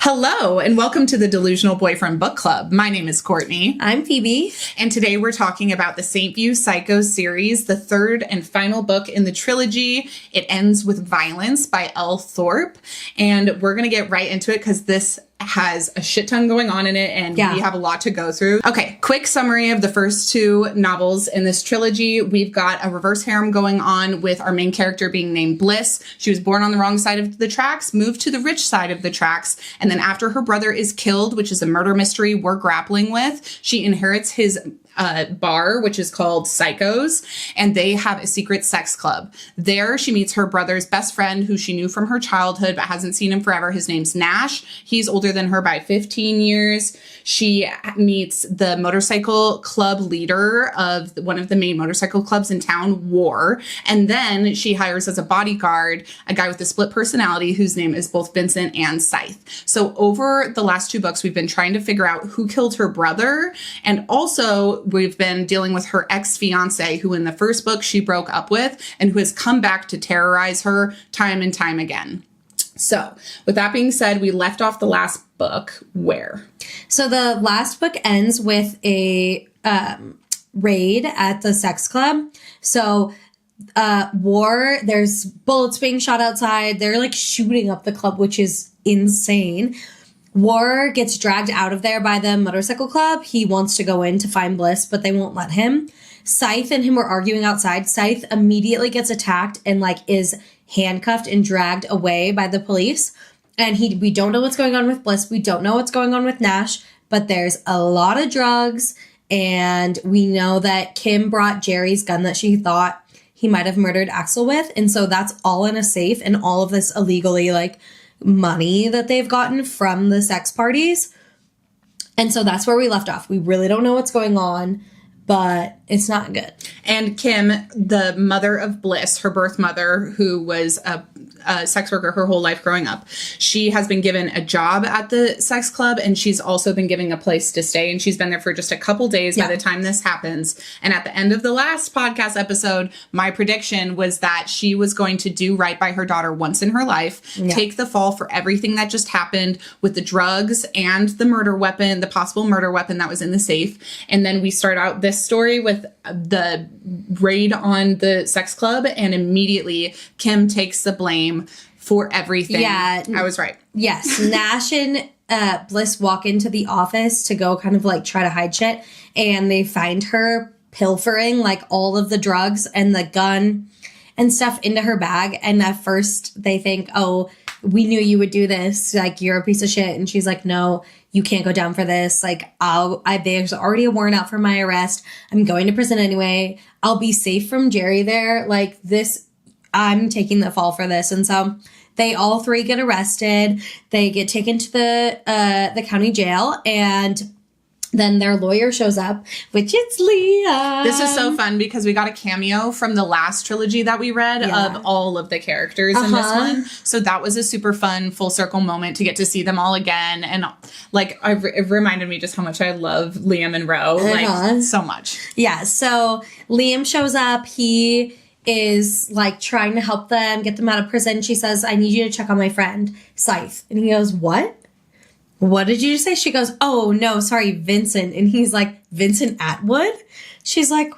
Hello, and welcome to the Delusional Boyfriend Book Club. My name is Courtney. I'm Phoebe. And today we're talking about the St. View Psycho series, the third and final book in the trilogy. It ends with violence by Elle Thorpe. And we're going to get right into it because this has a shit ton going on in it and we have a lot to go through. Okay, quick summary of the first two novels in this trilogy. We've got a reverse harem going on with our main character being named Bliss. She was born on the wrong side of the tracks, moved to the rich side of the tracks, and then after her brother is killed, which is a murder mystery we're grappling with, she inherits his bar, which is called Psychos, and they have a secret sex club. There, she meets her brother's best friend, who she knew from her childhood but hasn't seen him forever. His name's Nash. He's older than her by 15 years. She meets the motorcycle club leader of one of the main motorcycle clubs in town, War, and then she hires as a bodyguard a guy with a split personality whose name is both Vincent and Scythe. So over the last two books, we've been trying to figure out who killed her brother, and also we've been dealing with her ex-fiance, who in the first book she broke up with and who has come back to terrorize her time and time again. So with that being said, we left off the last book where? So the last book ends with a raid at the sex club. So War, there's bullets being shot outside. They're like shooting up the club, which is insane. War gets dragged out of there by the motorcycle club. He wants to go in to find Bliss, but they won't let him. Scythe and him were arguing outside. Scythe immediately gets attacked and is handcuffed and dragged away by the police. And we don't know what's going on with Bliss. We don't know what's going on with Nash, but there's a lot of drugs. And we know that Kim brought Jerry's gun that she thought he might have murdered Axel with. And so that's all in a safe, and all of this illegally, money that they've gotten from the sex parties. And so that's where we left off. We really don't know what's going on, but it's not good. And Kim, the mother of Bliss, her birth mother, who was a sex worker her whole life growing up, she has been given a job at the sex club, and she's also been given a place to stay. And she's been there for just a couple days by the time this happens. And at the end of the last podcast episode, my prediction was that she was going to do right by her daughter once in her life, take the fall for everything that just happened with the drugs and the murder weapon, the possible murder weapon that was in the safe. And then we start out this story with the raid on the sex club, and immediately Kim takes the blame for everything. Yeah. I was right. Yes. Nash and Bliss walk into the office to go try to hide shit, and they find her pilfering all of the drugs and the gun and stuff into her bag. And at first they think, oh, we knew you would do this. You're a piece of shit. And she's like, no, you can't go down for this. There's already a warrant out for my arrest. I'm going to prison anyway. I'll be safe from Jerry there. I'm taking the fall for this. And so they all three get arrested. They get taken to the county jail, and then their lawyer shows up, which is Liam. This is so fun because we got a cameo from the last trilogy that we read of all of the characters in this one. So that was a super fun full circle moment to get to see them all again. And it reminded me just how much I love Liam and Ro, so much. Yeah. So Liam shows up. He is trying to help them, get them out of prison. She says, I need you to check on my friend, Scythe. And he goes, what? What did you just say? She goes, oh, no, sorry, Vincent. And he's like, Vincent Atwood? She's like,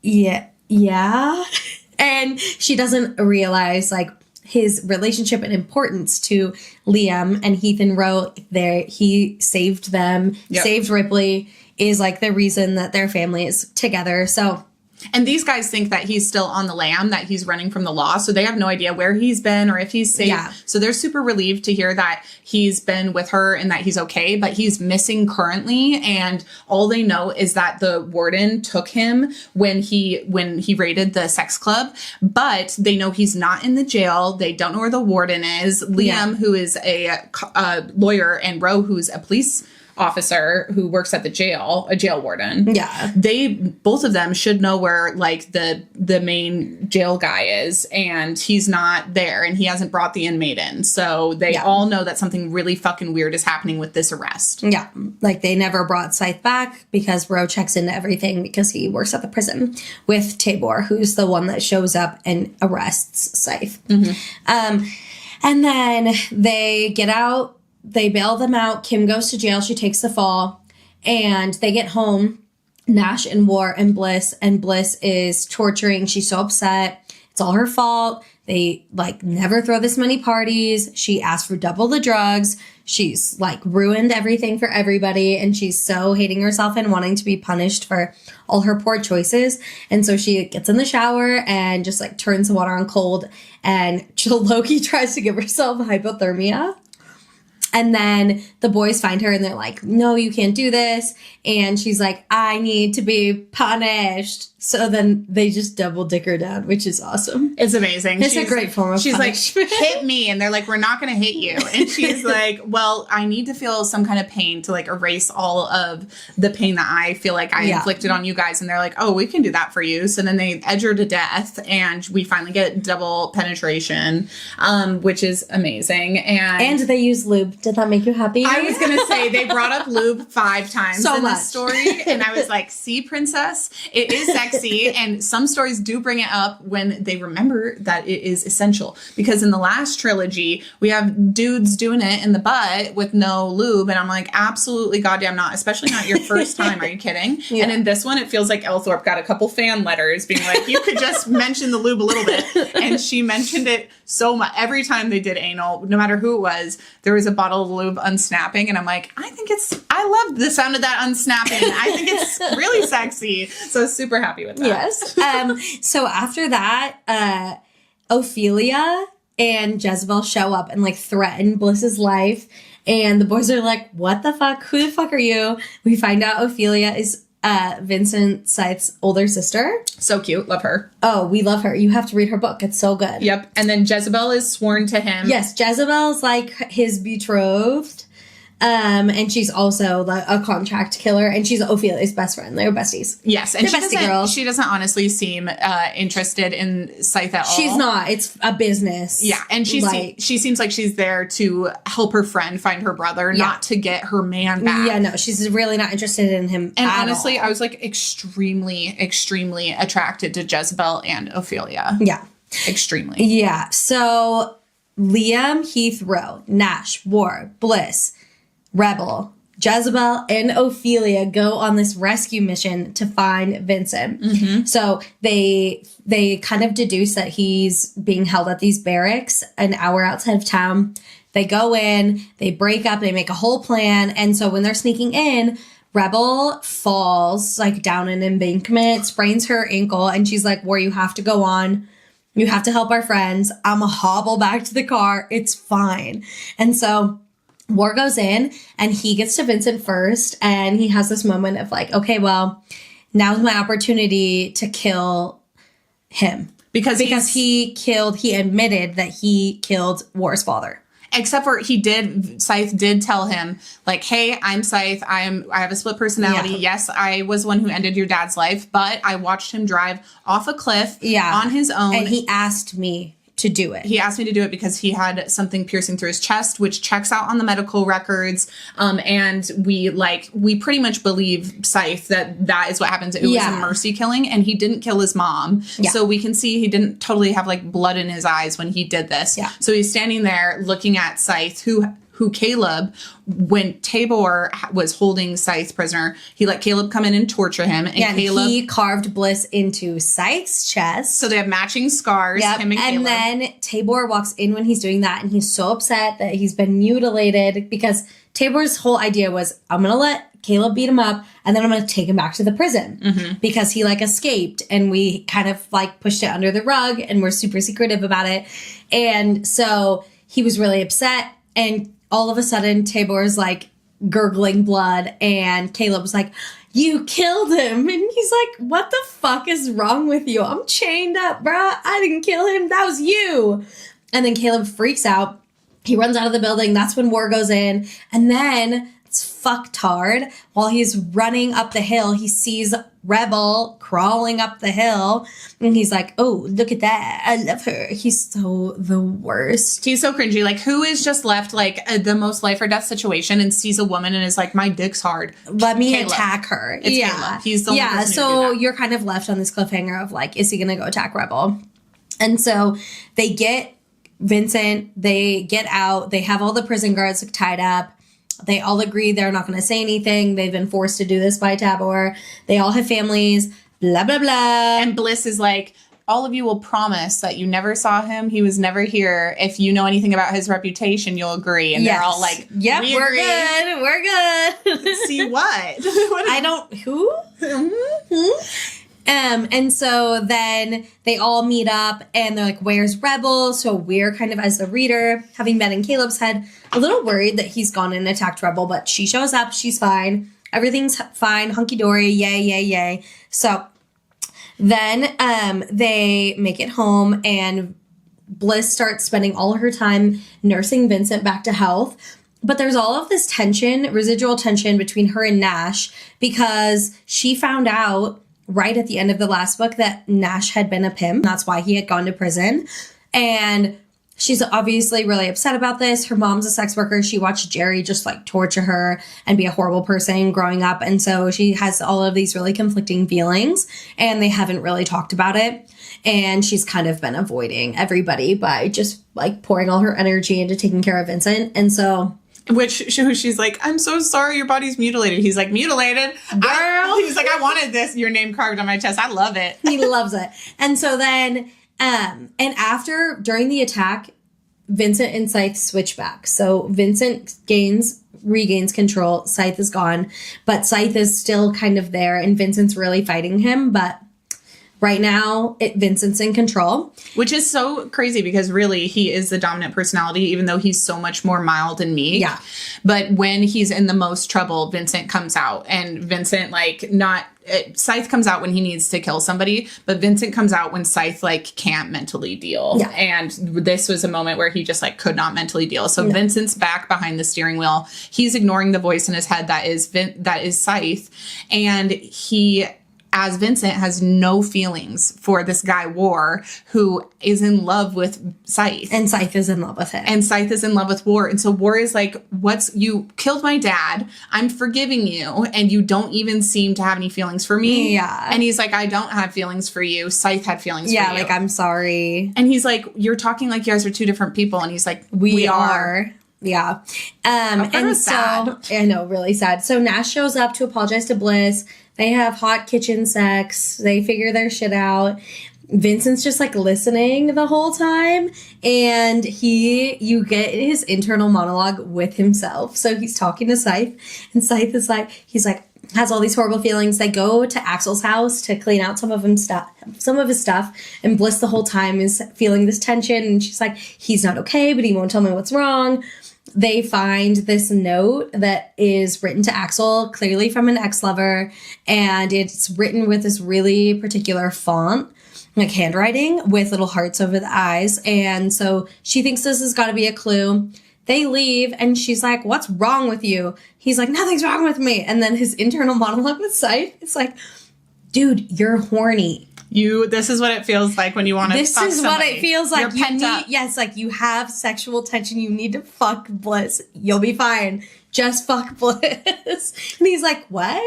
yeah. And she doesn't realize, his relationship and importance to Liam and Heath and Ro. He saved them, saved Ripley, is, the reason that their family is together. So... And these guys think that he's still on the lam, that he's running from the law. So they have no idea where he's been or if he's safe. Yeah. So they're super relieved to hear that he's been with her and that he's okay, but he's missing currently. And all they know is that the warden took him when he raided the sex club, but they know he's not in the jail. They don't know where the warden is. Liam, who is a lawyer, and Ro, who's a police officer who works at the jail, a jail warden. Yeah. Both of them should know where the main jail guy is, and he's not there, and he hasn't brought the inmate in. So they all know that something really fucking weird is happening with this arrest. Yeah. They never brought Scythe back because Ro checks into everything because he works at the prison with Tabor, who's the one that shows up and arrests Scythe. Mm-hmm. And then they get out they bail them out. Kim goes to jail. She takes the fall. And they get home, Nash and War and Bliss is torturing. She's so upset. It's all her fault. They like never throw this many parties. She asked for double the drugs. She's like ruined everything for everybody. And she's so hating herself and wanting to be punished for all her poor choices. And so she gets in the shower and just like turns the water on cold. And Loki tries to give herself hypothermia. And then the boys find her and they're like, no, you can't do this. And she's like, I need to be punished. So then they just double dick her down, which is awesome. It's amazing. It's a great form of punishment. Like, hit me. And they're like, we're not going to hit you. And she's like, well, I need to feel some kind of pain to like erase all of the pain that I feel like I inflicted on you guys. And they're like, oh, we can do that for you. So then they edge her to death and we finally get double penetration, which is amazing. And they use lube. Did that make you happy? I was going to say they brought up lube 5 times in this story. And I was like, see, princess, it is sexy. And some stories do bring it up when they remember that it is essential. Because in the last trilogy, we have dudes doing it in the butt with no lube. And I'm like, absolutely goddamn not. Especially not your first time. Are you kidding? Yeah. And in this one, it feels like Elle Thorpe got a couple fan letters being like, you could just mention the lube a little bit. And she mentioned it so much. Every time they did anal, no matter who it was, there was a bottle of lube unsnapping. And I'm like, I love the sound of that unsnapping. I think it's really sexy. So super happy with that. Yes. So after that, Ophelia and Jezebel show up and like threaten Bliss's life. And the boys are like, what the fuck? Who the fuck are you? We find out Ophelia is Vincent Scythe's older sister. So cute. Love her. Oh, we love her. You have to read her book. It's so good. Yep. And then Jezebel is sworn to him. Yes. Jezebel's like his betrothed. And she's also a contract killer, and she's Ophelia's best friend. They're besties. Yes, and They're she doesn't honestly seem interested in Scythe at all. She's not. It's a business. Yeah, and she seems like she's there to help her friend find her brother, not to get her man back. Yeah, no, she's really not interested in him. And honestly, I was like extremely, extremely attracted to Jezebel and Ophelia. Yeah, extremely. Yeah. So Liam, Heath, Rowe, Nash, War, Bliss, Rebel, Jezebel, and Ophelia go on this rescue mission to find Vincent. Mm-hmm. So they kind of deduce that he's being held at these barracks an hour outside of town. They go in, they break up, they make a whole plan. And so when they're sneaking in, Rebel falls like down an embankment, sprains her ankle, and she's like, War, you have to go on. You have to help our friends. I'm a hobble back to the car. It's fine. And so War goes in and he gets to Vincent first, and he has this moment of like, okay, well, now's my opportunity to kill him. Because he admitted that he killed War's father. Except for Scythe did tell him, like, hey, I'm Scythe. I have a split personality. Yeah. Yes, I was the one who ended your dad's life, but I watched him drive off a cliff on his own. And he asked me to do it. He asked me to do it because he had something piercing through his chest, which checks out on the medical records. And we pretty much believe Scythe that is what happens. It was a mercy killing, and he didn't kill his mom. Yeah. So we can see he didn't totally have like blood in his eyes when he did this. Yeah. So he's standing there looking at Scythe, who Caleb, when Tabor was holding Scythe prisoner, he let Caleb come in and torture him. And he carved Bliss into Scythe's chest. So they have matching scars, him and Caleb. And then Tabor walks in when he's doing that, and he's so upset that he's been mutilated because Tabor's whole idea was, I'm going to let Caleb beat him up, and then I'm going to take him back to the prison because he like escaped, and we kind of like pushed it under the rug, and we're super secretive about it. And so he was really upset, and all of a sudden, Tabor's like gurgling blood, and Caleb's like, you killed him. And he's like, what the fuck is wrong with you? I'm chained up, bruh. I didn't kill him. That was you. And then Caleb freaks out. He runs out of the building. That's when War goes in. And then it's fucktard. While he's running up the hill, he sees Rebel crawling up the hill, and he's like, oh, look at that. I love her. He's so the worst. He's so cringy. Like, who is just left like the most life or death situation and sees a woman and is like, my dick's hard. Let me attack her. It's Caleb. He's the only person who can do that. You're kind of left on this cliffhanger of like, is he gonna go attack Rebel? And so they get Vincent, they get out. They have all the prison guards tied up. They all agree they're not going to say anything. They've been forced to do this by Tabor. They all have families, blah, blah, blah. And Bliss is like, all of you will promise that you never saw him. He was never here. If you know anything about his reputation, you'll agree. And they're all like, yep, we we're agree. good. We're good. See what? I don't, who? And so then they all meet up and they're like, where's Rebel? So we're kind of, as the reader, having been in Caleb's head, a little worried that he's gone and attacked Rebel, but she shows up. She's fine. Everything's fine. Hunky dory. Yay, yay, yay. So then they make it home and Bliss starts spending all of her time nursing Vincent back to health. But there's all of this tension, residual tension between her and Nash because she found out right at the end of the last book that Nash had been a pimp. That's why he had gone to prison. And she's obviously really upset about this. Her mom's a sex worker. She watched Jerry just like torture her and be a horrible person growing up. And so she has all of these really conflicting feelings and they haven't really talked about it. And she's kind of been avoiding everybody by just like pouring all her energy into taking care of Vincent. And so she's like, I'm so sorry your body's mutilated. He's like, mutilated? Girl. He's like, I wanted this, your name carved on my chest. I love it. He loves it. And so then, during the attack, Vincent and Scythe switch back. So Vincent regains control. Scythe is gone, but Scythe is still kind of there and Vincent's really fighting him. But right now, Vincent's in control. Which is so crazy because really he is the dominant personality, even though he's so much more mild and meek. Yeah. But when he's in the most trouble, Vincent comes out. And Vincent, Scythe comes out when he needs to kill somebody, but Vincent comes out when Scythe, can't mentally deal. Yeah. And this was a moment where he just, could not mentally deal. So Vincent's back behind the steering wheel. He's ignoring the voice in his head that is Scythe. And he, as Vincent, has no feelings for this guy War, who is in love with Scythe. And Scythe is in love with him. And Scythe is in love with War. And so War is like, you killed my dad. I'm forgiving you. And you don't even seem to have any feelings for me. Yeah. And he's like, I don't have feelings for you. Scythe had feelings for you. Yeah, I'm sorry. And he's like, you're talking like you guys are two different people. And he's like, we are. Yeah. And so, sad. I know, really sad. So Nash shows up to apologize to Bliss. They have hot kitchen sex. They figure their shit out. Vincent's just listening the whole time. And you get his internal monologue with himself. So he's talking to Scythe and Scythe is has all these horrible feelings. They go to Axel's house to clean out some of his stuff. And Bliss the whole time is feeling this tension. And she's like, he's not okay, but he won't tell me what's wrong. They find this note that is written to Axel, clearly from an ex-lover, and it's written with this really particular font, handwriting, with little hearts over the eyes. And so she thinks this has got to be a clue. They leave, and she's like, what's wrong with you? He's like, nothing's wrong with me. And then his internal monologue with Scythe, it's like, dude, you're horny. This is what it feels like when you want to fuck somebody. This is what it feels like. You're pent up. Yes, you have sexual tension. You need to fuck Bliss. You'll be fine. Just fuck Bliss. And he's like, what?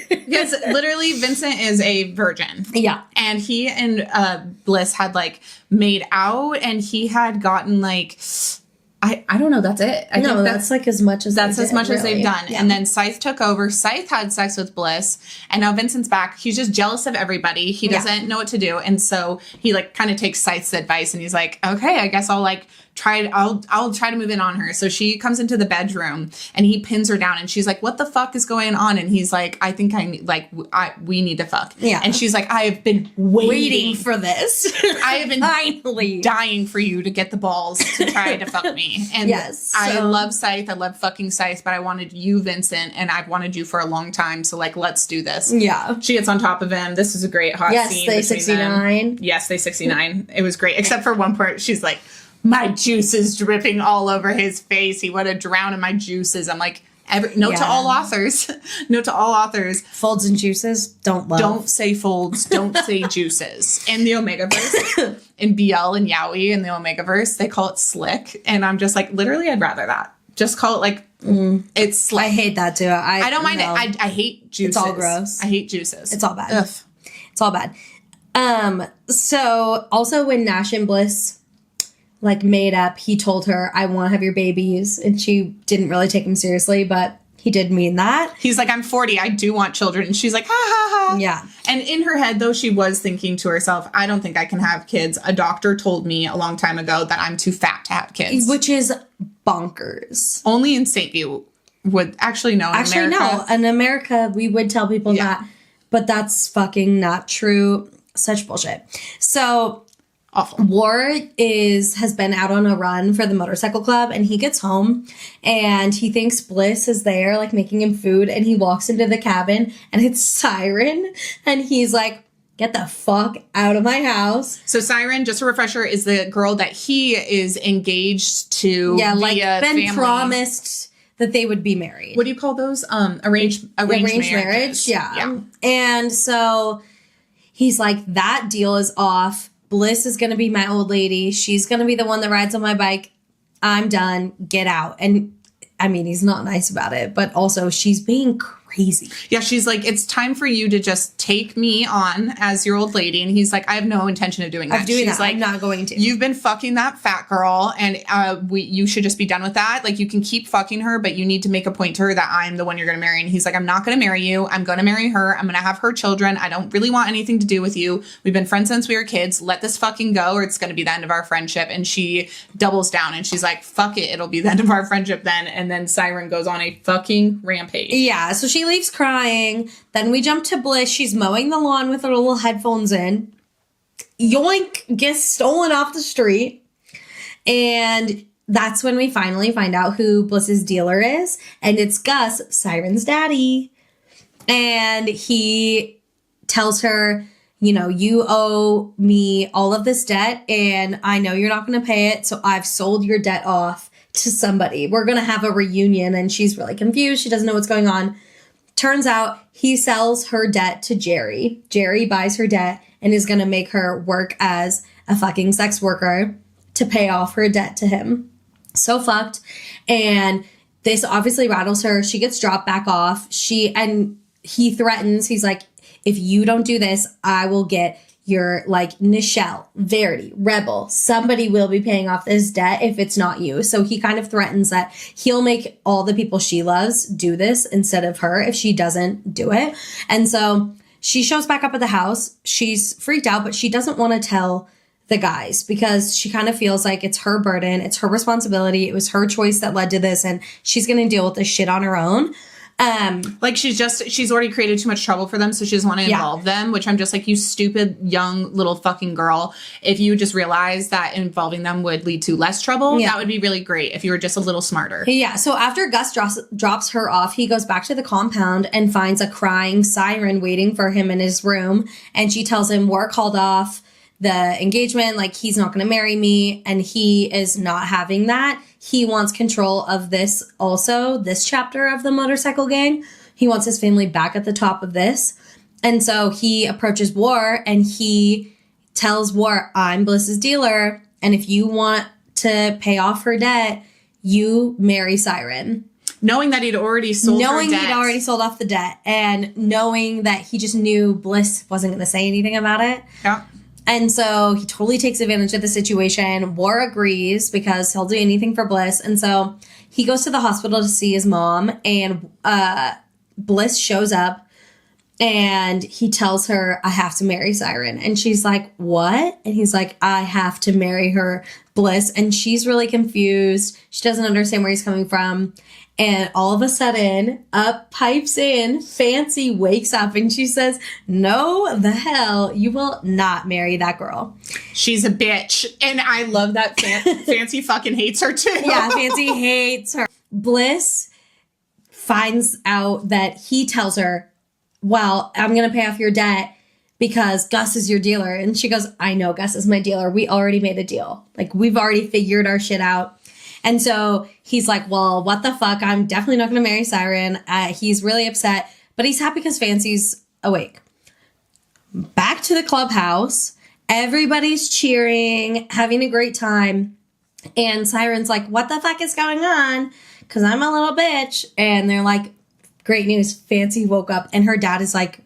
Because literally Vincent is a virgin. Yeah. And he and Bliss had made out and he had gotten I don't know. That's it. I think that's as much as they've done. Yeah. And then Scythe took over. Scythe had sex with Bliss, and now Vincent's back. He's just jealous of everybody. He doesn't know what to do, and so he kind of takes Scythe's advice, and he's like, "Okay, I guess I'll I'll try to move in on her." So she comes into the bedroom, and he pins her down, and she's like, "What the fuck is going on?" And he's like, "I think we need to fuck." Yeah. And she's like, "I have been waiting for this. I have been finally dying for you to get the balls to try to fuck me." And yes, I love Scythe. I love fucking Scythe, but I wanted you, Vincent, and I've wanted you for a long time. So let's do this. Yeah. She gets on top of him. This is a great hot scene. Yes, they 69. Yes, they 69. It was great. Except for one part, she's like, my juices dripping all over his face. He would have drowned in my juices. I'm like, note to all authors. Note to all authors. Folds and juices, don't love. Don't say folds. Don't say juices. In the Omegaverse, in BL and Yaoi in the Omegaverse, they call it slick. And I'm just literally, I'd rather that. Just call it it's slick. I hate that too. I don't mind it. I hate juices. It's all gross. I hate juices. It's all bad. Ugh. It's all bad. So also when Nash and Bliss like made up. He told her, I want to have your babies. And she didn't really take him seriously, but he did mean that. He's like, I'm 40. I do want children. And she's like, ha ha ha. Yeah. And in her head, though, she was thinking to herself, I don't think I can have kids. A doctor told me a long time ago that I'm too fat to have kids. Which is bonkers. Only in St. View would actually no. No. In America, we would tell people that. But that's fucking not true. Such bullshit. So awful. War has been out on a run for the motorcycle club, and he gets home and he thinks Bliss is there, like making him food, and he walks into the cabin and it's Siren, and he's like, get the fuck out of my house. So Siren, just a refresher, is the girl that he is engaged to. Yeah, like via been family. Promised that they would be married. What do you call those? Arranged marriage. Yeah. And so he's like, that deal is off. Bliss is going to be my old lady. She's going to be the one that rides on my bike. I'm done. Get out. And I mean, he's not nice about it, but also she's being crazy. Yeah, she's like, it's time for you to just take me on as your old lady. And he's like, I have no intention of doing that. She's like, I'm not going to. You've been fucking that fat girl, and you should just be done with that. Like, you can keep fucking her, but you need to make a point to her that I'm the one you're going to marry. And he's like, I'm not going to marry you. I'm going to marry her. I'm going to have her children. I don't really want anything to do with you. We've been friends since we were kids. Let this fucking go, or it's going to be the end of our friendship. And she doubles down and she's like, fuck it. It'll be the end of our friendship then. And then Siren goes on a fucking rampage. Yeah, so she leaves crying. Then we jump to Bliss. She's mowing the lawn with her little headphones in. Yoink, gets stolen off the street. And that's when we finally find out who Bliss's dealer is. And it's Gus, Siren's daddy. And he tells her, you know, you owe me all of this debt, and I know you're not going to pay it, so I've sold your debt off to somebody. We're going to have a reunion. And she's really confused. She doesn't know what's going on. Turns out he sells her debt to Jerry. Jerry buys her debt and is going to make her work as a fucking sex worker to pay off her debt to him. So fucked. And this obviously rattles her. She gets dropped back off. He threatens. He's like, if you don't do this, I will get your, like, Nichelle, Verity, Rebel. Somebody will be paying off this debt if it's not you. So he kind of threatens that he'll make all the people she loves do this instead of her if she doesn't do it. And so she shows back up at the house. She's freaked out, but she doesn't want to tell the guys because she kind of feels like it's her burden. It's her responsibility. It was her choice that led to this, and she's going to deal with this shit on her own. Like she's already created too much trouble for them, so she doesn't want to involve them, which I'm just like, you stupid young little fucking girl. If you just realized that involving them would lead to less trouble, that would be really great if you were just a little smarter. Yeah, so after Gus drops her off, he goes back to the compound and finds a crying Siren waiting for him in his room, and she tells him War called off the engagement, like he's not going to marry me, and he is not having that. He wants control of this chapter of the motorcycle gang. He wants his family back at the top of this. And so he approaches War and he tells War, I'm Bliss's dealer, and if you want to pay off her debt, you marry Siren. Knowing that he'd already sold Knowing he'd already sold off the debt, and knowing that he just knew Bliss wasn't going to say anything about it. Yeah. And so he totally takes advantage of the situation. War agrees because he'll do anything for Bliss. And so he goes to the hospital to see his mom, and Bliss shows up and he tells her, I have to marry Siren. And she's like, what? And he's like, I have to marry her, Bliss. And she's really confused. She doesn't understand where he's coming from. And all of a sudden, up pipes in, Fancy wakes up and she says, no, the hell, you will not marry that girl. She's a bitch. And I love that Fancy fucking hates her too. Yeah, Fancy hates her. Bliss finds out that he tells her, well, I'm going to pay off your debt because Gus is your dealer. And she goes, I know Gus is my dealer. We already made a deal. Like, we've already figured our shit out. And so he's like, well, what the fuck? I'm definitely not going to marry Siren. He's really upset, but he's happy because Fancy's awake. Back to the clubhouse. Everybody's cheering, having a great time. And Siren's like, what the fuck is going on? Because I'm a little bitch. And they're like, great news. Fancy woke up and her dad is like,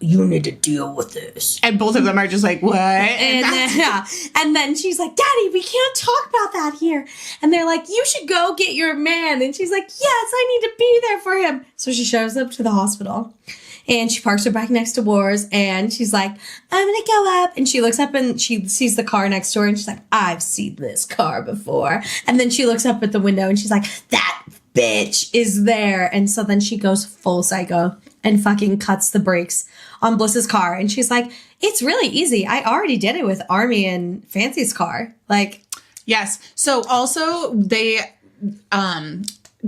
you need to deal with this. And both of them are just like, what? And then she's like, Daddy, we can't talk about that here. And they're like, you should go get your man. And she's like, yes, I need to be there for him. So she shows up to the hospital. And she parks her bike next to Wars, and she's like, I'm gonna go up. And she looks up and she sees the car next to her, and she's like, I've seen this car before. And then she looks up at the window and she's like, that bitch is there. And so then she goes full psycho and fucking cuts the brakes on Bliss's car. And she's like, it's really easy. I already did it with Army and Fancy's car. Like, yes. So also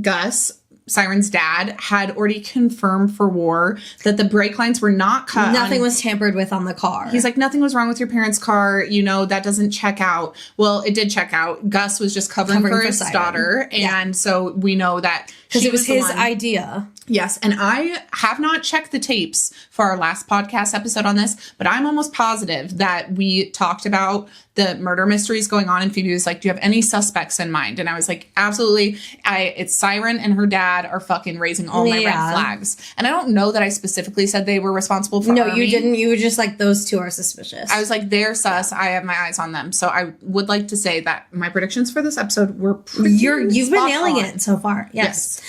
Gus, Siren's dad, had already confirmed for War that the brake lines were not cut. Nothing was tampered with on the car. He's like, nothing was wrong with your parents' car. You know, that doesn't check out. Well, it did check out. Gus was just covering for his Siren. daughter. And so we know that because it was his one. idea. Yes, and I have not checked the tapes for our last podcast episode on this, but I'm almost positive that we talked about the murder mysteries going on, and Phoebe was like, do you have any suspects in mind? And I was like, absolutely. It's Siren and her dad are fucking raising all my red flags. And I don't know that I specifically said they were responsible for No, Army. you didn't. You were just like, those two are suspicious. I was like, they're sus. I have my eyes on them. So I would like to say that my predictions for this episode were pretty You've been nailing on. it so far. Yes.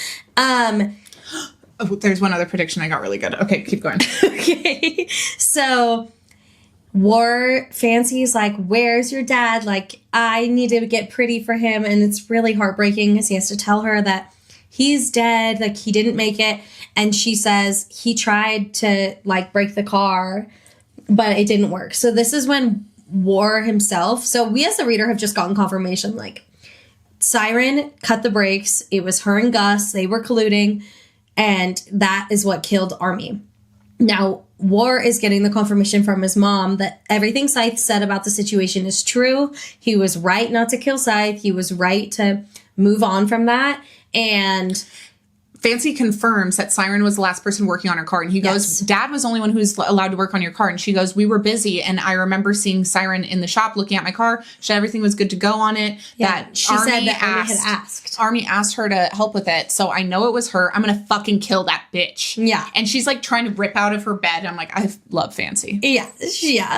Oh, there's one other prediction I got really good. Okay, keep going. Okay. So War Fancy's like, where's your dad? Like, I need to get pretty for him. And it's really heartbreaking because he has to tell her that he's dead. Like, he didn't make it. And she says he tried to like break the car, but it didn't work. So this is when War himself. So we as the reader have just gotten confirmation, like, Siren cut the brakes. It was her and Gus. They were colluding. And that is what killed Army. Now, War is getting the confirmation from his mom that everything Scythe said about the situation is true. He was right not to kill Scythe. He was right to move on from that. And Fancy confirms that Siren was the last person working on her car. And he goes, Dad was the only one who was allowed to work on your car. And she goes, we were busy. And I remember seeing Siren in the shop looking at my car. She said everything was good to go on it. Yeah, that she said that Army had asked. Army asked her to help with it. So I know it was her. I'm going to fucking kill that bitch. Yeah. And she's like trying to rip out of her bed. I'm like, I love Fancy. Yeah.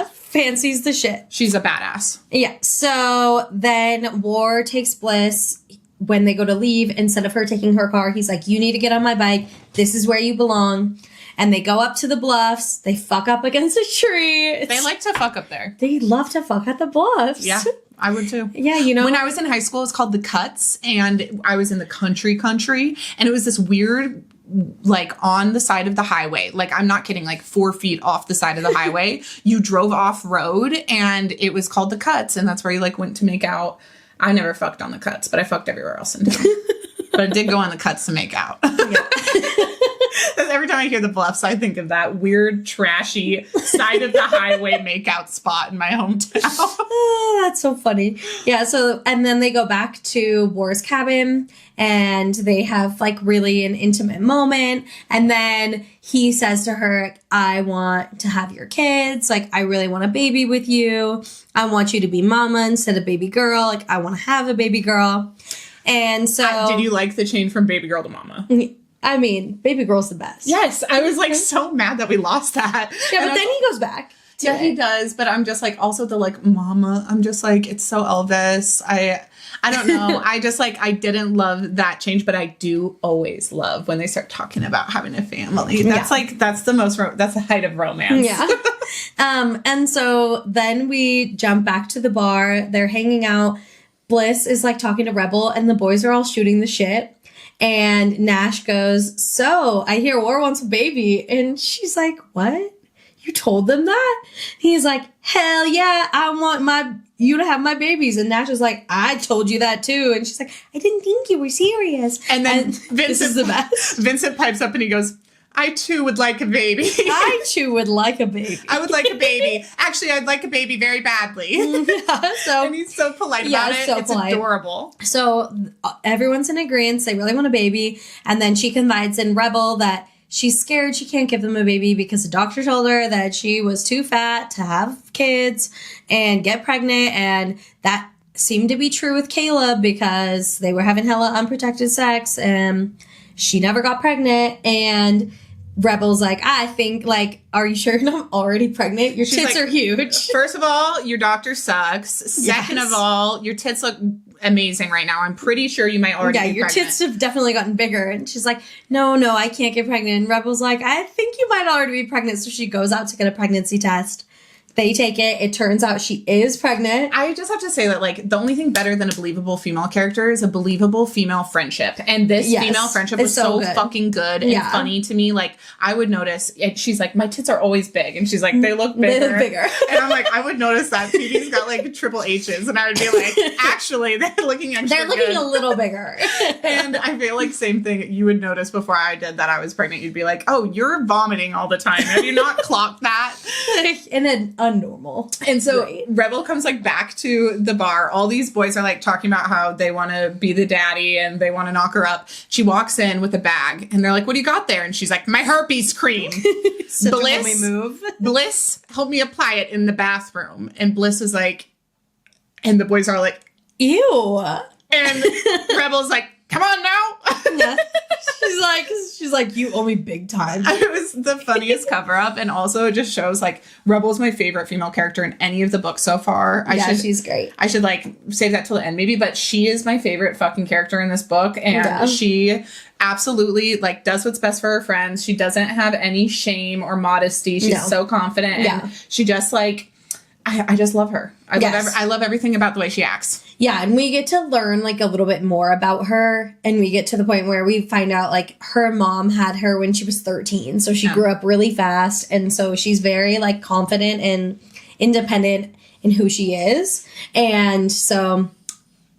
Fancy's the shit. She's a badass. Yeah. So then War takes Bliss. When they go to leave, instead of her taking her car, he's like, you need to get on my bike. This is where you belong. And they go up to the bluffs. They fuck up against a tree. They like to fuck up there. They love to fuck at the bluffs. Yeah, I would too. Yeah, you know. When I was in high school, it was called The Cuts. And I was in the country. And it was this weird, like, on the side of the highway. Like, I'm not kidding, like 4 feet off the side of the highway. You drove off road and it was called The Cuts. And that's where you, like, went to make out. I never fucked on the Cuts, but I fucked everywhere else in town. But I did go on the Cuts to make out. Yeah. Every time I hear the Bluffs, I think of that weird, trashy side of the highway makeout spot in my hometown. Oh, that's so funny. Yeah, so, and then they go back to War's cabin and they have like really an intimate moment. And then he says to her, I want to have your kids. Like, I really want a baby with you. I want you to be mama instead of baby girl. Like, I want to have a baby girl. And so... did you like the change from baby girl to mama? I mean, baby girl's the best. Yes, I was like so mad that we lost that. Yeah, but then he goes back. Yeah, he does. But I'm just like, also the like mama. I'm just like, it's so Elvis. I don't know. I just like, I didn't love that change, but I do always love when they start talking about having a family. That's like, that's the most, that's the height of romance. Yeah. And so then we jump back to the bar. They're hanging out. Bliss is like talking to Rebel and the boys are all shooting the shit. And Nash goes, so I hear War wants a baby. And she's like, what? You told them that? He's like, hell yeah, I want you to have my babies. And Nash is like, I told you that too. And she's like, I didn't think you were serious. And then this is the best. Vincent pipes up and he goes, I too would like a baby. I too would like a baby. I would like a baby. Actually, I'd like a baby very badly. Yeah, and he's so polite about it. So it's polite. Adorable. So everyone's in agreement. They really want a baby. And then she confides in Rebel that she's scared she can't give them a baby because the doctor told her that she was too fat to have kids and get pregnant. And that seemed to be true with Caleb because they were having hella unprotected sex and she never got pregnant. And Rebel's like, I think, like, are you sure you're not already pregnant? Your She's tits like, are huge. First of all, your doctor sucks. Second Yes. of all, your tits look amazing right now. I'm pretty sure you might already be Your pregnant. tits have definitely gotten bigger. And she's like, no, I can't get pregnant. And Rebel's like, I think you might already be pregnant. So she goes out to get a pregnancy test. They take it. It turns out she is pregnant. I just have to say that, like, the only thing better than a believable female character is a believable female friendship. And this Yes, female friendship it's was so good. fucking good and Yeah. funny to me. Like, I would notice, and she's like, my tits are always big. And she's like, they look They bigger. look bigger. And I'm like, I would notice that Phoebe's got like triple H's. And I would be like, actually, they're looking extra They're looking good. a little bigger. And I feel like same thing you would notice before I did that I was pregnant. You'd be like, oh, you're vomiting all the time. Have you not clocked that? In an unnormal. And so Right. Rebel comes like back to the bar. All these boys are like talking about how they want to be the daddy and they want to knock her up. She walks in with a bag and they're like, what do you got there? And she's like, my herpes cream. Such a Bliss. homey move. Bliss helped me apply it in the bathroom. And Bliss is like, and the boys are like, Ew. and Rebel's like, come on now. Yeah. She's like, you owe me big time. It was the funniest cover up, and also it just shows like Rebel's my favorite female character in any of the books so far. She's great. I should like save that till the end maybe, but she is my favorite fucking character in this book, and she absolutely like does what's best for her friends. She doesn't have any shame or modesty. She's so confident, and she just like I just love her. I love everything about the way she acts. Yeah, and we get to learn like a little bit more about her, and we get to the point where we find out like her mom had her when she was 13, so she grew up really fast, and so she's very like confident and independent in who she is, and so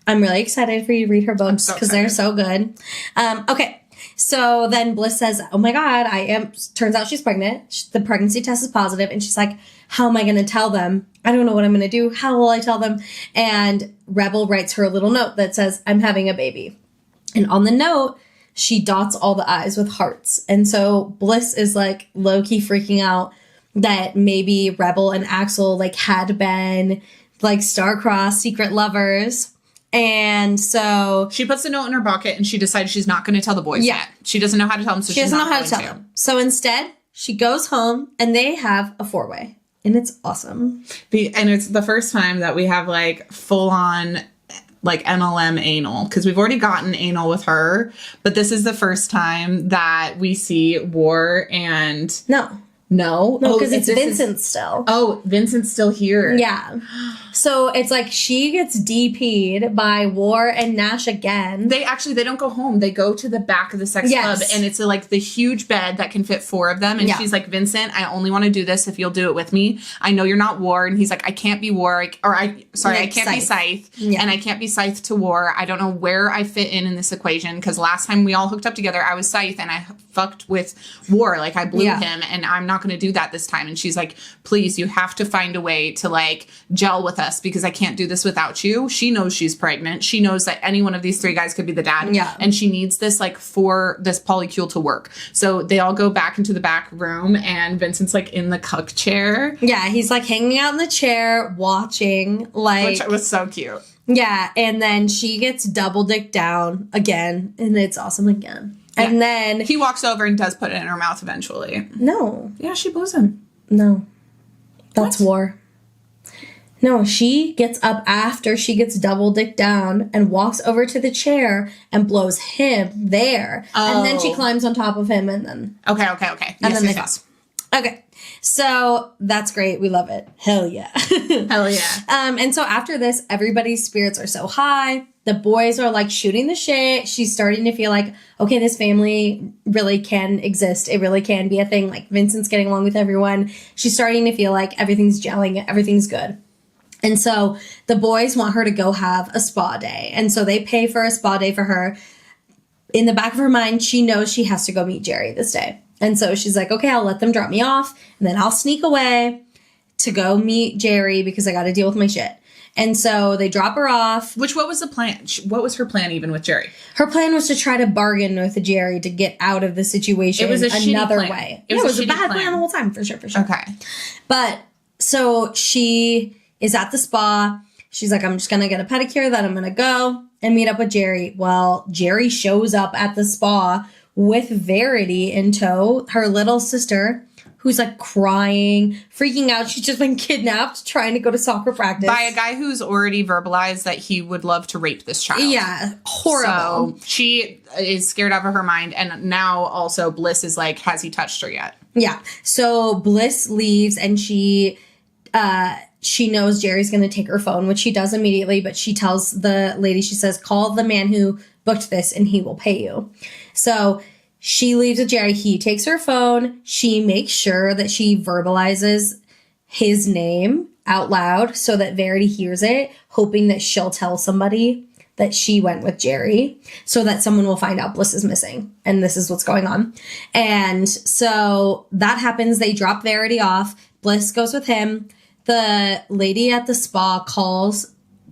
I'm really excited for you to read her books because they're so good. Okay. So then Bliss says, oh my God, turns out she's pregnant. The pregnancy test is positive. And she's like, how am I going to tell them? I don't know what I'm going to do. How will I tell them? And Rebel writes her a little note that says, I'm having a baby. And on the note, she dots all the I's with hearts. And so Bliss is like low-key freaking out that maybe Rebel and Axel like had been like star-crossed secret lovers. And so she puts the note in her pocket and she decides she's not going to tell the boys yet. She doesn't know how to tell them, so she doesn't know how to tell them. So instead, she goes home and they have a 4-way. And it's awesome. And it's the first time that we have like full on like MLM anal, because we've already gotten anal with her, but this is the first time that we see War and No, because it's Vincent still. Oh, Vincent's still here. Yeah. So it's like she gets DP'd by War and Nash again. They don't go home. They go to the back of the sex club, and it's like the huge bed that can fit 4 of them. And she's like, Vincent, I only want to do this if you'll do it with me. I know you're not War. And he's like, I can't be War. I can't be Scythe. Yeah. And I can't be Scythe to War. I don't know where I fit in this equation, because last time we all hooked up together, I was Scythe and I fucked with War. Like I blew him, and I'm not going to do that this time. And she's like, please, you have to find a way to like gel with us, because I can't do this without you. She knows she's pregnant. She knows that any one of these 3 guys could be the dad. Yeah. And she needs this like for this polycule to work. So they all go back into the back room, and Vincent's like in the cuck chair. Yeah, he's like hanging out in the chair watching, like, Which was so cute. Yeah, and then she gets double dicked down again, and it's awesome again. Yeah. And then he walks over and does put it in her mouth eventually. No. Yeah, she blows him. No. That's War. No, she gets up after she gets double dicked down and walks over to the chair and blows him there. And then she climbs on top of him and then... Okay. And then they fuss. Okay. So that's great. We love it. Hell yeah. Hell yeah. And so after this, everybody's spirits are so high. The boys are like shooting the shit. She's starting to feel like, okay, this family really can exist. It really can be a thing. Like Vincent's getting along with everyone. She's starting to feel like everything's gelling. Everything's good. And so the boys want her to go have a spa day. And so they pay for a spa day for her. In the back of her mind, she knows she has to go meet Jerry this day. And so she's like, okay, I'll let them drop me off. And then I'll sneak away to go meet Jerry because I got to deal with my shit. And so they drop her off. What was the plan? What was her plan even with Jerry? Her plan was to try to bargain with Jerry to get out of the situation. It was another shitty plan. way. It was a bad plan the whole time, for sure. Okay. But so she is at the spa. She's like, I'm just going to get a pedicure, then I'm going to go and meet up with Jerry. Well, Jerry shows up at the spa with Verity in tow, her little sister, who's like crying, freaking out. She's just been kidnapped, trying to go to soccer practice. By a guy who's already verbalized that he would love to rape this child. Yeah, horrible. So she is scared out of her mind. And now also Bliss is like, has he touched her yet? Yeah. So Bliss leaves and she knows Jerry's going to take her phone, which she does immediately, but she tells the lady, she says, call the man who booked this and he will pay you. So she leaves with Jerry. He takes her phone. She makes sure that she verbalizes his name out loud so that Verity hears it, hoping that she'll tell somebody that she went with Jerry so that someone will find out Bliss is missing. And this is what's going on. And so that happens. They drop Verity off. Bliss goes with him. The lady at the spa calls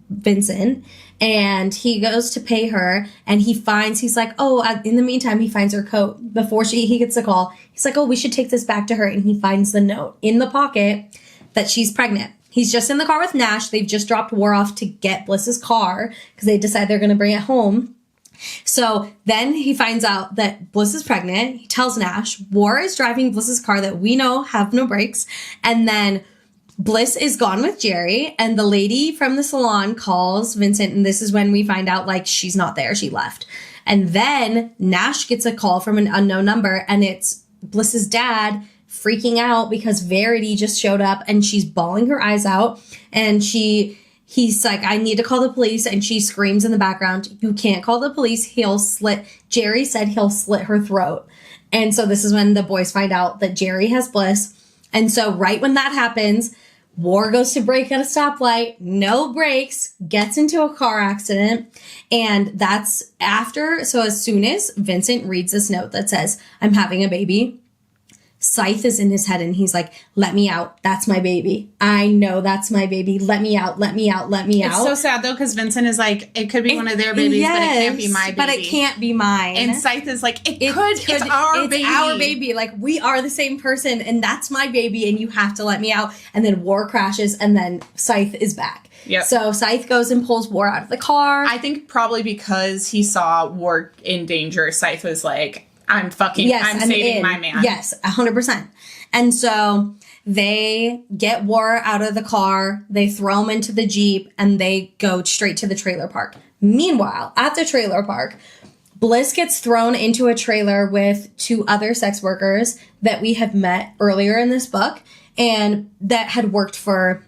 Vincent and he goes to pay her and he's like, oh, in the meantime, he finds her coat before he gets the call. He's like, oh, we should take this back to her. And he finds the note in the pocket that she's pregnant. He's just in the car with Nash. They've just dropped War off to get Bliss's car because they decide they're going to bring it home. So then he finds out that Bliss is pregnant. He tells Nash. War is driving Bliss's car that we know have no brakes. And then Bliss is gone with Jerry, and the lady from the salon calls Vincent, and this is when we find out, like, she's not there. She left. And then Nash gets a call from an unknown number, and it's Bliss's dad freaking out because Verity just showed up, and she's bawling her eyes out, and he's like, I need to call the police, and she screams in the background, you can't call the police. Jerry said he'll slit her throat. And so this is when the boys find out that Jerry has Bliss. And so right when that happens, War goes to brake at a stoplight, no brakes, gets into a car accident. And that's after. So as soon as Vincent reads this note that says, I'm having a baby, Scythe is in his head and he's like, let me out. That's my baby. I know that's my baby. Let me out. Let me out. Let me out. It's so sad though, because Vincent is like, it could be one of their babies, but it can't be my baby. But it can't be mine. And Scythe is like, it's our baby. It's our baby. Like, we are the same person and that's my baby and you have to let me out. And then War crashes and then Scythe is back. Yep. So Scythe goes and pulls War out of the car. I think probably because he saw War in danger, Scythe was like, I'm saving my man. Yes, 100%. And so they get War out of the car, they throw him into the Jeep, and they go straight to the trailer park. Meanwhile, at the trailer park, Bliss gets thrown into a trailer with two other sex workers that we have met earlier in this book and that had worked for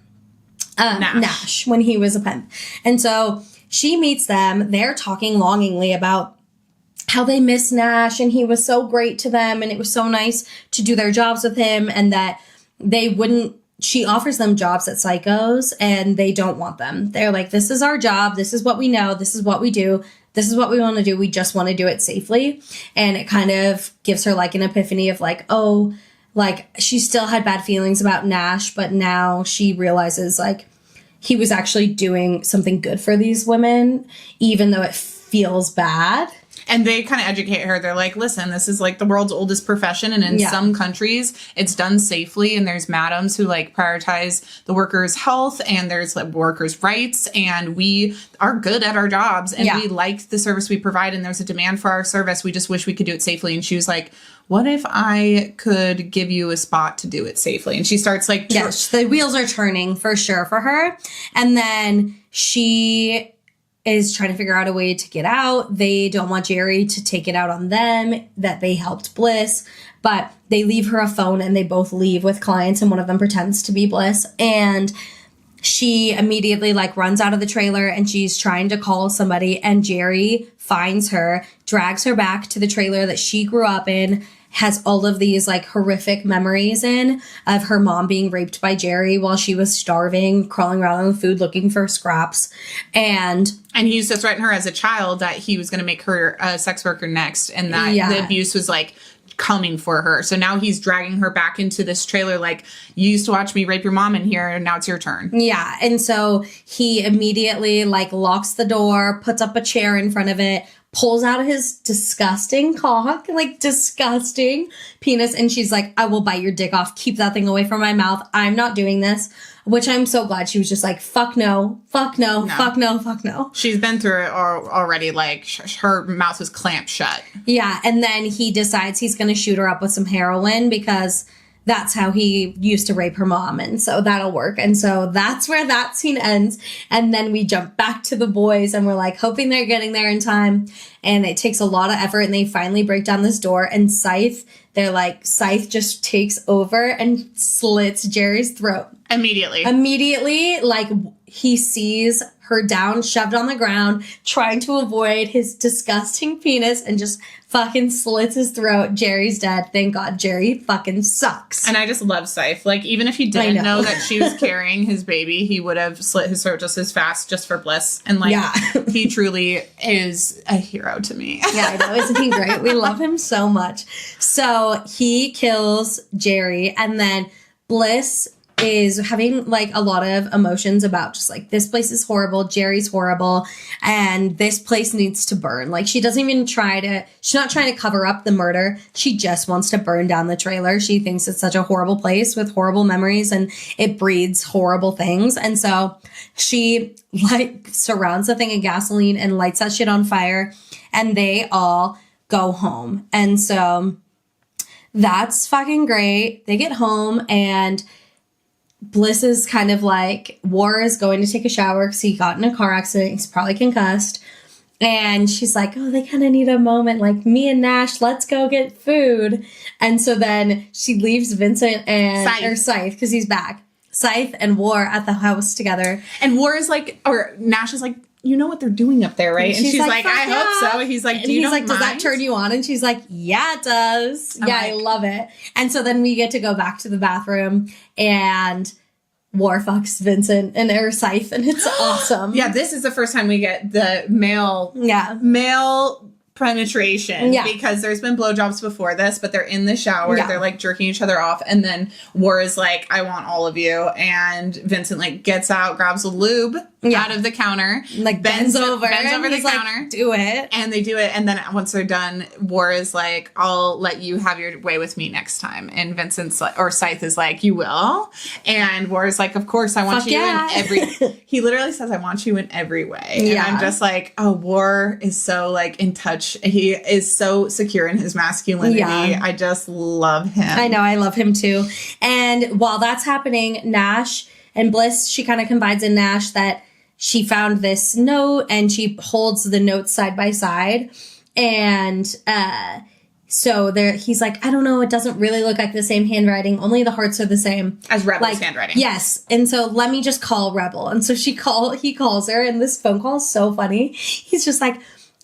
Nash when he was a pimp. And so she meets them. They're talking longingly about how they miss Nash and he was so great to them and it was so nice to do their jobs with him and that she offers them jobs at Psychos and they don't want them. They're like, this is our job. This is what we know. This is what we do. This is what we want to do. We just want to do it safely. And it kind of gives her like an epiphany of like, oh, like she still had bad feelings about Nash, but now she realizes like he was actually doing something good for these women, even though it feels bad. And they kind of educate her. They're like, listen, this is like the world's oldest profession. And in some countries, it's done safely. And there's madams who like prioritize the workers' health and there's like workers' rights. And we are good at our jobs and we like the service we provide. And there's a demand for our service. We just wish we could do it safely. And she was like, what if I could give you a spot to do it safely? And she starts like... Yes, the wheels are turning for sure for her. And then she is trying to figure out a way to get out. They don't want Jerry to take it out on them, that they helped Bliss, but they leave her a phone and they both leave with clients and one of them pretends to be Bliss. And she immediately like runs out of the trailer and she's trying to call somebody and Jerry finds her, drags her back to the trailer that she grew up in, has all of these like horrific memories in of her mom being raped by Jerry while she was starving, crawling around on the food looking for scraps. And he used to threaten her as a child that he was going to make her a sex worker next and that the abuse was like coming for her. So now he's dragging her back into this trailer like, you used to watch me rape your mom in here and now it's your turn. Yeah. And so he immediately like locks the door, puts up a chair in front of it, pulls out his disgusting cock, like disgusting penis. And she's like, I will bite your dick off. Keep that thing away from my mouth. I'm not doing this. Which I'm so glad she was just like, fuck no, fuck no, fuck no, fuck no. She's been through it already. Like her mouth was clamped shut. Yeah. And then he decides he's going to shoot her up with some heroin because that's how he used to rape her mom. And so that'll work. And so that's where that scene ends. And then we jump back to the boys and we're like hoping they're getting there in time. And it takes a lot of effort and they finally break down this door and Scythe just takes over and slits Jerry's throat. Immediately, like he sees her down, shoved on the ground, trying to avoid his disgusting penis and just fucking slits his throat. Jerry's dead. Thank God. Jerry fucking sucks. And I just love Scythe. Like, even if he didn't know that she was carrying his baby, he would have slit his throat just as fast, just for Bliss. And like, he truly is a hero to me. Yeah, I know. Isn't he great? We love him so much. So he kills Jerry and then Bliss is having like a lot of emotions about just like this place is horrible, Jerry's horrible, and this place needs to burn. Like she doesn't even she's not trying to cover up the murder. She just wants to burn down the trailer. She thinks it's such a horrible place with horrible memories and it breeds horrible things. And so she like surrounds the thing in gasoline and lights that shit on fire and they all go home. And so that's fucking great. They get home and Bliss is kind of like, War is going to take a shower because he got in a car accident. He's probably concussed. And she's like, oh, they kind of need a moment. Like, me and Nash, let's go get food. And so then she leaves Vincent and Scythe because he's back. Scythe and War at the house together. And War is like, or Nash is like, you know what they're doing up there, right? And she's like I hope so. He's like, does that turn you on? And she's like, yeah, it does. I love it. And so then we get to go back to the bathroom and War fucks Vincent and Scythe and it's awesome. Yeah, this is the first time we get the male penetration because there's been blowjobs before this, but they're in the shower, they're like jerking each other off, and then War is like, I want all of you, and Vincent like gets out, grabs a lube out of the counter, like bends over the counter, like, do it, and they do it, and then once they're done, War is like, I'll let you have your way with me next time, and Vincent's like, or Scythe is like, you will, and War is like, of course, I want you in every. He literally says, I want you in every way, and I'm just like, oh, War is so like in touch. He is so secure in his masculinity. I just love him. I know, I love him too. And while that's happening, Nash and Bliss, she kind of confides in Nash that she found this note and she holds the notes side by side. And so he's like, I don't know, it doesn't really look like the same handwriting. Only the hearts are the same. As Rebel's handwriting. Yes. And so let me just call Rebel. And so he calls her, and this phone call is so funny. He's just like,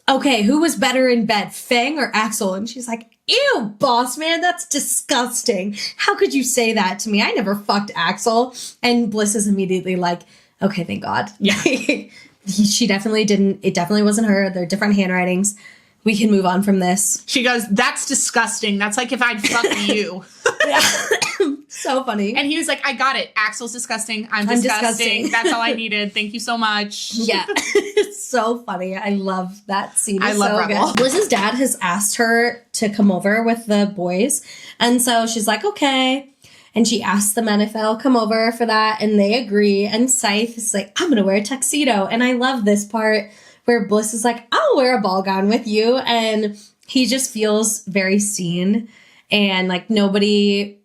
okay, who was better in bed, Fang or Axel? And she's like, ew, boss man, that's disgusting. How could you say that to me? I never fucked Axel. And Bliss is immediately like, okay, thank God. Yeah. She definitely didn't. It definitely wasn't her. They're different handwritings. We can move on from this. She goes, that's disgusting. That's like if I'd fuck you. So funny. And he was like, I got it. Axel's disgusting. I'm disgusting. That's all I needed. Thank you so much. Yeah. It's so funny. I love that scene. It's I love so Rebel. good. Bliss's dad has asked her to come over with the boys. And so she's like, okay. And she asks the men if they'll come over for that. And they agree. And Scythe is like, I'm going to wear a tuxedo. And I love this part where Bliss is like, I'll wear a ball gown with you. And he just feels very seen. And like nobody,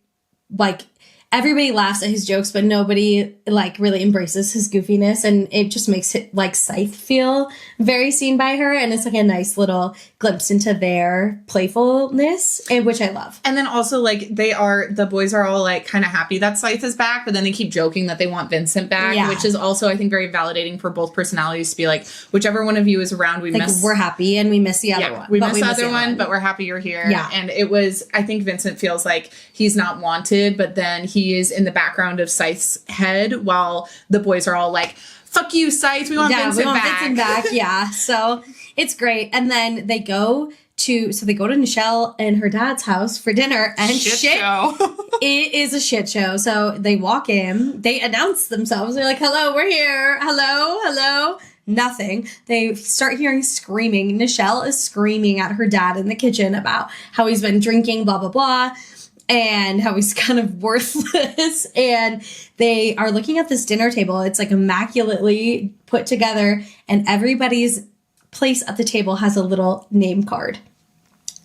like everybody laughs at his jokes, but nobody like really embraces his goofiness. And it just makes it like Scythe feel very seen by her. And it's like a nice little glimpse into their playfulness, which I love. And then also like the boys are all like kind of happy that Scythe is back, but then they keep joking that they want Vincent back, which is also I think very validating for both personalities to be like, whichever one of you is around, we're happy and we miss the other one. We miss the other one, but we're happy you're here. Yeah. And it was, I think Vincent feels like he's not wanted, but then he is in the background of Scythe's head while the boys are all like, fuck you, Scythe, we want Vincent back. Yeah. So it's great. And then they go to Nichelle and her dad's house for dinner, and shit show. It is a shit show. So they walk in, they announce themselves. They're like, hello, we're here. Hello. nothing. They start hearing screaming. Nichelle is screaming at her dad in the kitchen about how he's been drinking, blah, blah, blah, and how he's kind of worthless. And they are looking at this dinner table. It's like immaculately put together, and everybody's place at the table has a little name card.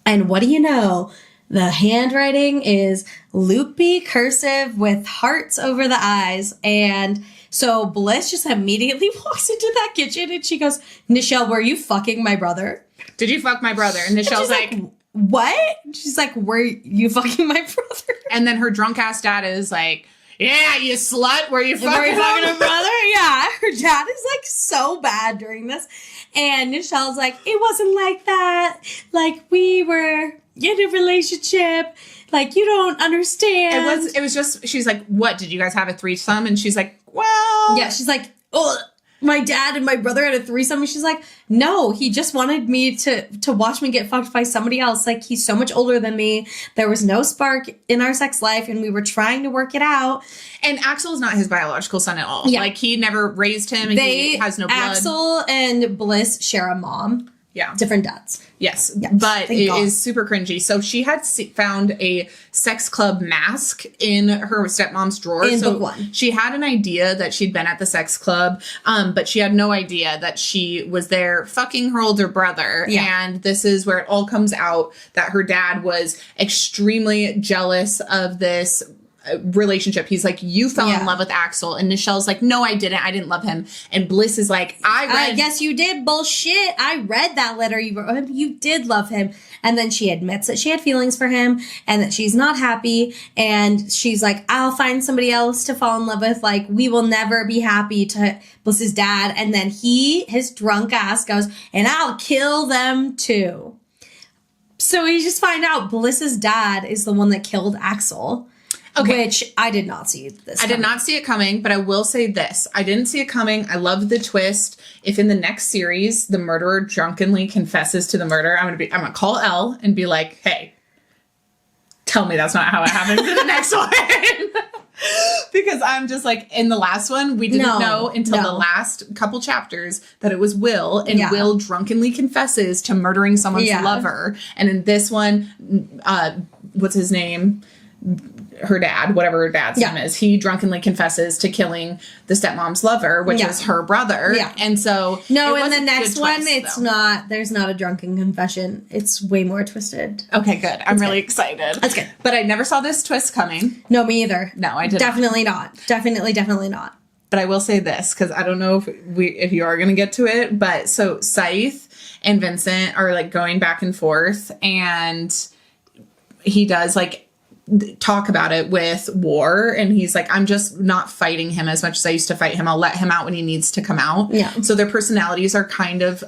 And what do you know? The handwriting is loopy cursive with hearts over the eyes. And so Bliss just immediately walks into that kitchen and she goes, Nichelle, were you fucking my brother? Did you fuck my brother? And Nichelle's like, what? She's like, were you fucking my brother? and then her drunk ass dad is like, yeah, you slut. Were you Were you fucking fucking him? her brother? Yeah. Her dad is like so bad during this. And Nichelle's like, it wasn't like that. Like, we were in a relationship. Like, you don't understand. It was just, she's like, what, did you guys have a threesome? And she's like, well. Yeah, she's like, oh, my dad and my brother had a threesome. And she's like, no, he just wanted me to watch me get fucked by somebody else. Like, he's so much older than me. There was no spark in our sex life, and we were trying to work it out. And Axel is not his biological son at all. Yeah. Like, he never raised him, and he has no blood. Axel and Bliss share a mom. Yeah. Different dads. Yes. Yes, But thank it God. is super cringy. So she had found a sex club mask in her stepmom's drawer. In so book one. she had an idea that she'd been at the sex club, but she had no idea that she was there fucking her older brother. Yeah. And this is where it all comes out that her dad was extremely jealous of this relationship. He's like, you fell in love with Axel, and Nichelle's like, no, I didn't love him. And Bliss is like, I read Yes, you did. Bullshit. I read that letter you wrote him. You did love him. And then she admits that she had feelings for him and that she's not happy. And she's like, I'll find somebody else to fall in love with. Like, we will never be happy to Bliss's dad. And then his drunk ass goes, and I'll kill them too. So we just find out Bliss's dad is the one that killed Axel. Okay. Which I did not see this. I did not see it coming, but I will say this. I didn't see it coming. I love the twist. If in the next series the murderer drunkenly confesses to the murder, I'm gonna call Elle and be like, hey, tell me that's not how it happens in the next one. Because I'm just like, in the last one, we didn't know until the last couple chapters that it was Will, and Will drunkenly confesses to murdering someone's lover. And in this one, what's his name? Her dad, whatever her dad's name is, he drunkenly confesses to killing the stepmom's lover, which is her brother. Yeah. And so no, in the next one, it's not. There's not a drunken confession. It's way more twisted. Okay, good. I'm really excited. That's good. But I never saw this twist coming. No, me either. No, I didn't. Definitely not. Definitely not. But I will say this, because I don't know if you are going to get to it, but so Scythe and Vincent are like going back and forth, and he does like talk about it with War, and he's like, I'm just not fighting him as much as I used to fight him. I'll let him out when he needs to come out. Yeah. So their personalities are kind of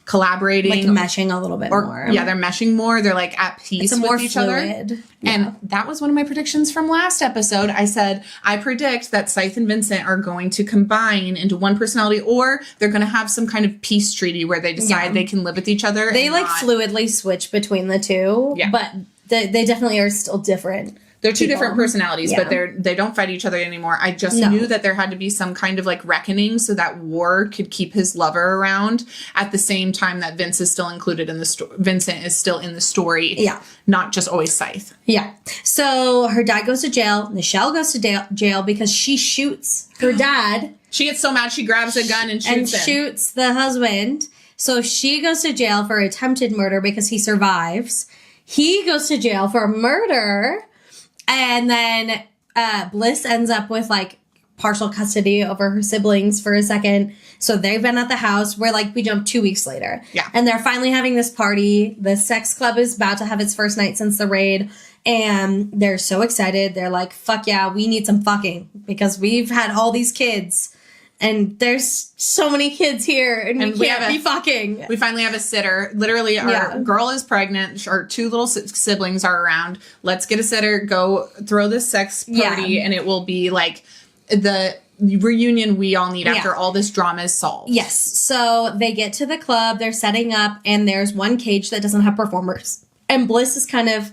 collaborating, like meshing a little bit more. Yeah, they're meshing more. They're like at peace with each other. Yeah. And that was one of my predictions from last episode. I said, I predict that Scythe and Vincent are going to combine into one personality, or they're going to have some kind of peace treaty where they decide they can live with each other. They like fluidly switch between the two. Yeah. But they definitely are still different. They're two different personalities, but they don't fight each other anymore. I just knew that there had to be some kind of like reckoning so that War could keep his lover around at the same time that Vince is still included in the story. Vincent is still in the story. Yeah. Not just always Scythe. Yeah. So her dad goes to jail. Nichelle goes to jail because she shoots her dad. She gets so mad she grabs a gun and shoots him. Shoots the husband. So she goes to jail for attempted murder because he survives. He goes to jail for murder. And then Bliss ends up with like partial custody over her siblings for a second. So they've been at the house. We jump 2 weeks later. Yeah. And they're finally having this party. The sex club is about to have its first night since the raid. And they're so excited. They're like, fuck yeah, we need some fucking, because we've had all these kids. And there's so many kids here, and we can't be fucking. We finally have a sitter. Literally, our girl is pregnant. Our two little siblings are around. Let's get a sitter. Go throw this sex party, and it will be like the reunion we all need after all this drama is solved. Yes. So they get to the club. They're setting up, and there's one cage that doesn't have performers. And Bliss is kind of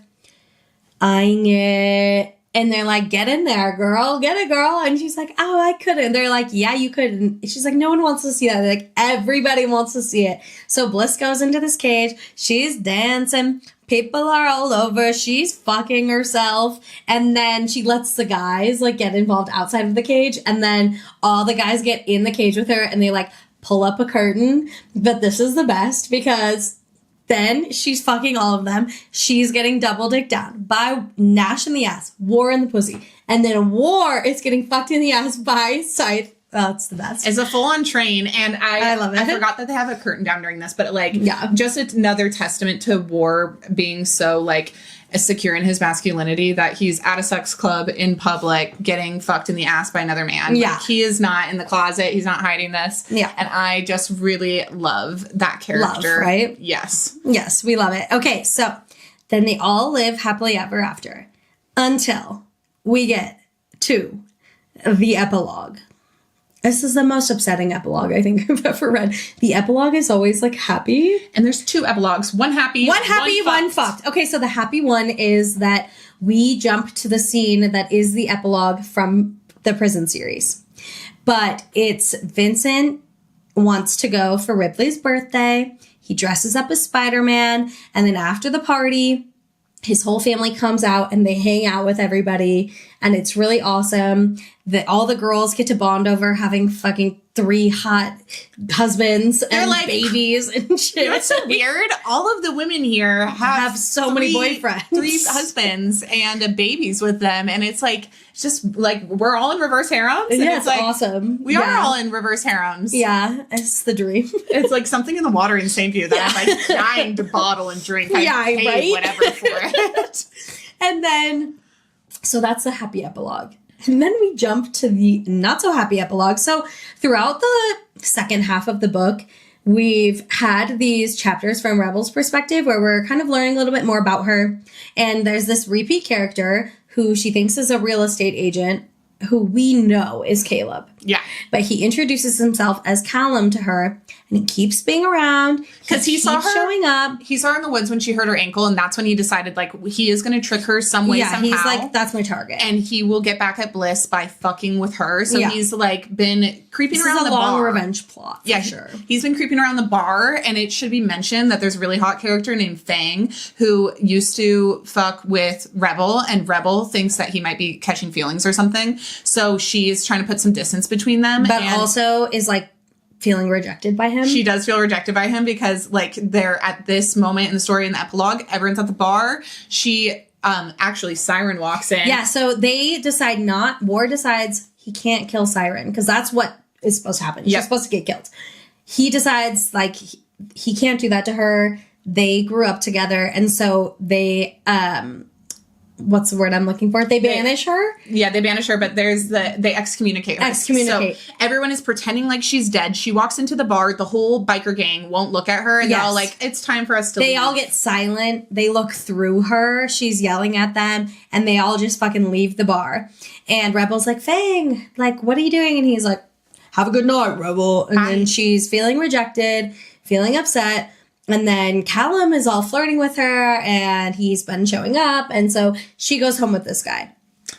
eyeing it. And they're like, get in there, girl, get it, girl. And she's like, oh, I couldn't. They're like, yeah, you couldn't. She's like, no one wants to see that. They're like, everybody wants to see it. So Bliss goes into this cage. She's dancing. People are all over. She's fucking herself. And then she lets the guys like get involved outside of the cage. And then all the guys get in the cage with her and they like pull up a curtain. But this is the best because then she's fucking all of them. She's getting double dicked down by Nash in the ass, War in the pussy. And then War is getting fucked in the ass by Scythe. That's the best. It's a full-on train, and I love it. I forgot that they have a curtain down during this, but like, Yeah. just another testament to War being so like secure in his masculinity that he's at a sex club in public getting fucked in the ass by another man. Yeah. Like, he is not in the closet. He's not hiding this. Yeah. And I just really love that character. Love, right? Yes. Yes, we love it. Okay, so then they all live happily ever after until we get to the epilogue. This is the most upsetting epilogue I think I've ever read. The epilogue is always like happy. And there's 2 epilogues. One happy, One fucked. Okay, so the happy one is that we jump to the scene that is the epilogue from the prison series. But it's Vincent wants to go for Ripley's birthday. He dresses up as Spider-Man. And then after the party, his whole family comes out and they hang out with everybody. And it's really awesome that all the girls get to bond over having fucking 3 hot husbands and like, babies and shit. You know what's so weird? All of the women here have so many boyfriends. 3 husbands and babies with them. And it's like, it's just like, we're all in reverse harems. And Yeah, it's like, awesome. We are all in reverse harems. Yeah, it's the dream. It's like something in the water in St. View that I'm like dying to bottle and drink. I paid right? whatever for it. And then, so that's the happy epilogue. And then we jump to the not so happy epilogue. So throughout the second half of the book, we've had these chapters from Rebel's perspective where we're kind of learning a little bit more about her. And there's this repeat character who she thinks is a real estate agent who we know is Caleb. Yeah. But he introduces himself as Callum to her, and he keeps being around because he saw keeps her showing up. He saw her in the woods when she hurt her ankle, and that's when he decided like he is going to trick her some way somehow. He's like, that's my target, and he will get back at Bliss by fucking with her. So Yeah. he's like been creeping this around is a the long bar. revenge plot. For Yeah, sure. He's been creeping around the bar, and it should be mentioned that there's a really hot character named Fang who used to fuck with Rebel, and Rebel thinks that he might be catching feelings or something. So she's trying to put some distance between them. But and also is like feeling rejected by him. she does feel rejected by him because like they're at this moment in the story in the epilogue, everyone's at the bar. She actually Siren walks in. Yeah, so they decide War decides he can't kill Siren because that's what is supposed to happen. She's Yep. supposed to get killed. He decides like he can't do that to her. They grew up together, and so they what's the word I'm looking for? They banish her. Yeah, they banish her, but they excommunicate her. Excommunicate. So everyone is pretending like she's dead. She walks into the bar. The whole biker gang won't look at her, and they're all Yes. like, "It's time for us to." They leave. all get silent. They look through her. She's yelling at them, and they all just fucking leave the bar. And Rebel's like, Fang, like, what are you doing? And he's like, have a good night, Rebel. And then she's feeling rejected, feeling upset. And then Callum is all flirting with her, and he's been showing up. And so she goes home with this guy.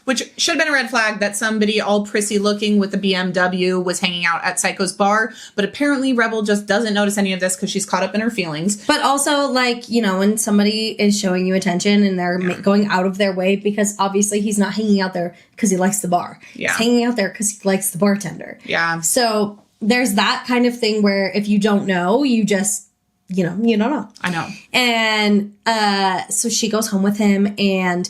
Which should have been a red flag that somebody all prissy looking with a BMW was hanging out at Psycho's bar. But apparently Rebel just doesn't notice any of this because she's caught up in her feelings. But also, like, you know, when somebody is showing you attention and they're going out of their way, because obviously he's not hanging out there because he likes the bar. Yeah. He's hanging out there because he likes the bartender. Yeah. So there's that kind of thing where if you don't know, you just, you don't know. I know. And so she goes home with him, and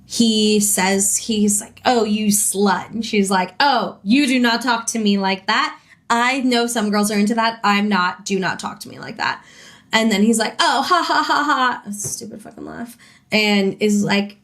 he says, he's like, oh, you slut. And she's like, oh, you do not talk to me like that. I know some girls are into that. I'm not. Do not talk to me like that. And then he's like, oh, ha, ha, ha, ha. That's a stupid fucking laugh. And is like,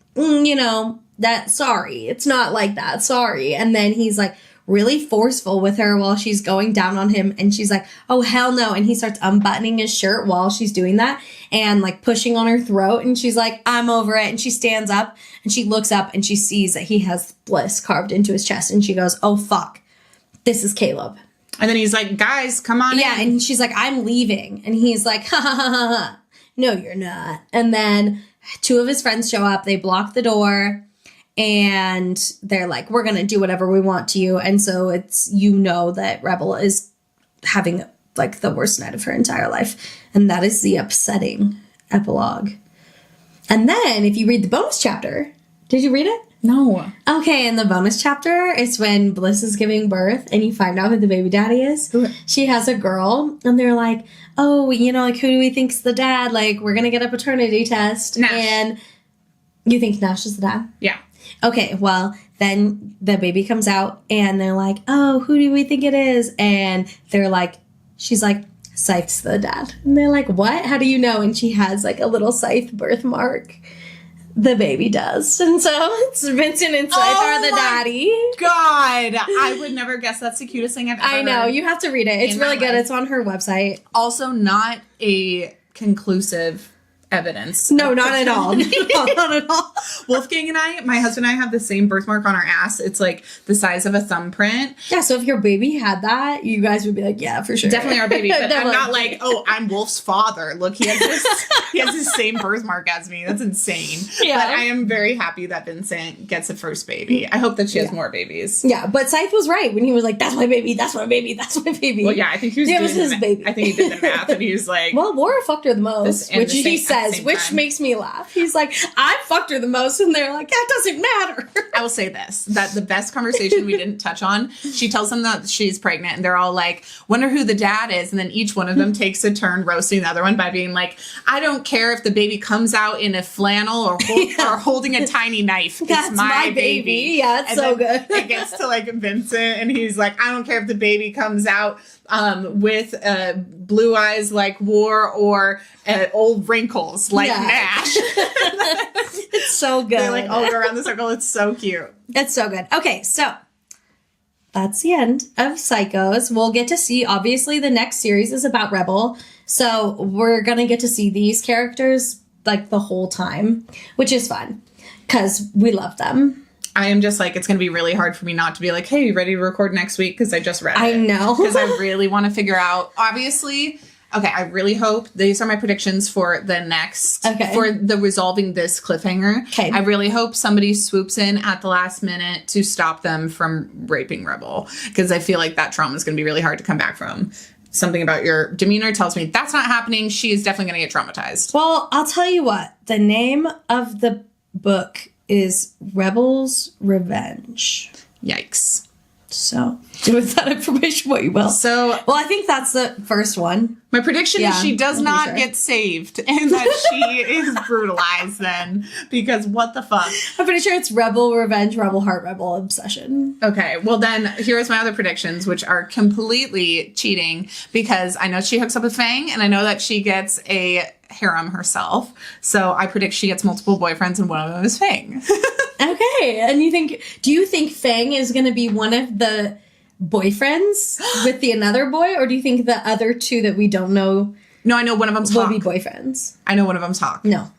sorry. It's not like that. Sorry. And then he's like, really forceful with her while she's going down on him, and she's like, oh hell no. And he starts unbuttoning his shirt while she's doing that and like pushing on her throat, and she's like, I'm over it. And she stands up and she looks up and she sees that he has Bliss carved into his chest, and she goes, oh fuck, this is Caleb. And then he's like, guys, come on Yeah, in. and she's like, I'm leaving. And he's like, ha ha ha ha ha. No, you're not. And then 2 of his friends show up, they block the door, and they're like, we're going to do whatever we want to you. And so it's, that Rebel is having like the worst night of her entire life. And that is the upsetting epilogue. And then if you read the bonus chapter, did you read it? No. Okay, in the bonus chapter, it's when Bliss is giving birth and you find out who the baby daddy is. Ooh. She has a girl, and they're like, oh, like, who do we think's the dad? Like, we're going to get a paternity test. Nash. And you think Nash is the dad? Yeah. Okay, well, then the baby comes out, and they're like, oh, who do we think it is? And they're like, she's like, Scythe's the dad. And they're like, what? How do you know? And she has, like, a little Scythe birthmark. The baby does. And so it's Vincent and Scythe are the daddy. God, I would never guess that's the cutest thing I've ever I know. heard. You have to read it. It's in my really good. life. It's on her website. Also, not a conclusive evidence. No, not at all. Not at all. Wolfgang and my husband and I have the same birthmark on our ass. It's like the size of a thumbprint. Yeah, so if your baby had that, you guys would be like, yeah, for sure. Definitely our baby. But I'm Definitely. not like, oh, I'm Wolf's father. Look, he has the same birthmark as me. That's insane. Yeah. But I am very happy that Vincent gets a first baby. I hope that she has more babies. Yeah, but Scythe was right when he was like, that's my baby, that's my baby, that's my baby. Well, yeah, I think he was It doing was his the baby. I think he did the math and he was like, Well, Laura fucked her the most, This- and which the he same- at the says, same which time. makes me laugh. He's like, I fucked her the most, and they're like, that doesn't matter. I will say this, that the best conversation we didn't touch on, she tells them that she's pregnant and they're all like, wonder who the dad is. And then each one of them takes a turn roasting the other one by being like, I don't care if the baby comes out in a flannel or, or holding a tiny knife. That's it's my baby. Yeah, it's And so then good. It gets to like Vincent and he's like, I don't care if the baby comes out with blue eyes like War or old wrinkles like Yeah. Nash. It's so good. They like all go around the circle. It's so cute. It's so good. Okay, so that's the end of Psychos. We'll get to see, obviously, the next series is about Rebel. So we're going to get to see these characters like the whole time, which is fun because we love them. I am just like, it's going to be really hard for me not to be like, hey, you ready to record next week? Because I just read I it. know. Because I really want to figure out, obviously, okay, I really hope, these are my predictions for the next, Okay. for the resolving this cliffhanger. Okay. I really hope somebody swoops in at the last minute to stop them from raping Rebel. Because I feel like that trauma is going to be really hard to come back from. Something about your demeanor tells me that's not happening. She is definitely going to get traumatized. Well, I'll tell you what. The name of the book is Rebel's Revenge. Yikes. So do with that information what you will. So Well, I think that's the first one. my prediction Yeah, is she does I'm pretty not sure. get saved and that she is brutalized then because what the fuck. I'm pretty sure it's Rebel Revenge, Rebel Heart, Rebel Obsession. Okay, well then here's my other predictions, which are completely cheating because I know she hooks up with Fang and I know that she gets a harem herself. So I predict she gets multiple boyfriends and one of them is Fang. Okay, and do you think Fang is going to be one of the boyfriends with the another boy, or do you think the other two that we don't know No, I know one of them's will Hawk. be boyfriends? I know one of them's Hawk. No,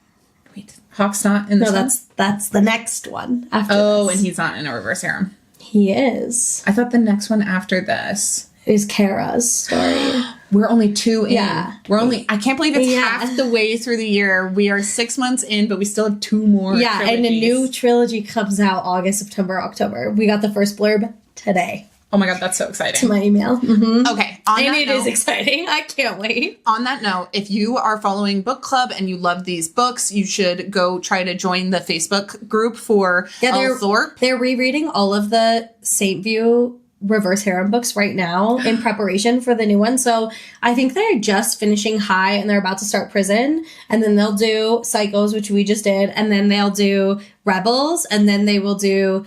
Wait, Hawk's not in this no, one? that's the next one after. Oh, this. and he's not in a reverse harem. He is. I thought the next one after this. Is Kara's story. We're only 2 in. Yeah. We're only, I can't believe it's Yeah. half the way through the year. We are 6 months in, but we still have 2 more. Yeah, and a trilogies. new trilogy comes out August, September, October. We got the first blurb today Oh my God, that's so to exciting. my email. Mm-hmm. Okay. On And that it note, is exciting. I can't wait. on that note, if you are following Book Club and you love these books, you should go try to join the Facebook group for Elle Thorpe. They're rereading all of the Saint View reverse harem books right now in preparation for the new one. So I think they're just finishing High and they're about to start Prison. And then they'll do Psychos, which we just did. And then they'll do Rebels. And then they will do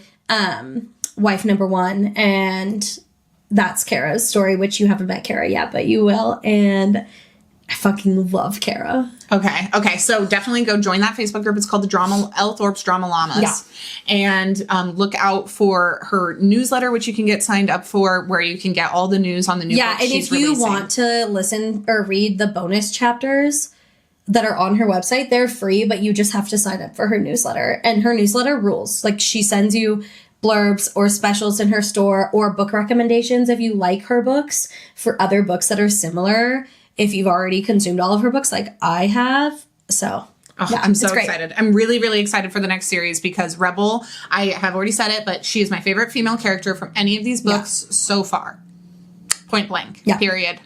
Wife Number One. And that's Kara's story, which you haven't met Kara yet, but you will. And I fucking love Kara. Okay. So definitely go join that Facebook group. It's called the Elle Thorpe's Drama Llamas. Yeah. And look out for her newsletter, which you can get signed up for, where you can get all the news on the new Yeah, books and she's if you releasing. want to listen or read the bonus chapters that are on her website, they're free, but you just have to sign up for her newsletter. And her newsletter rules. Like, she sends you blurbs or specials in her store or book recommendations if you like her books for other books that are similar if you've already consumed all of her books like I have. So Oh, Yeah, I'm so it's great. excited. I'm really, really excited for the next series because Rebel, I have already said it, but she is my favorite female character from any of these books so far. Point blank. Yeah. Period.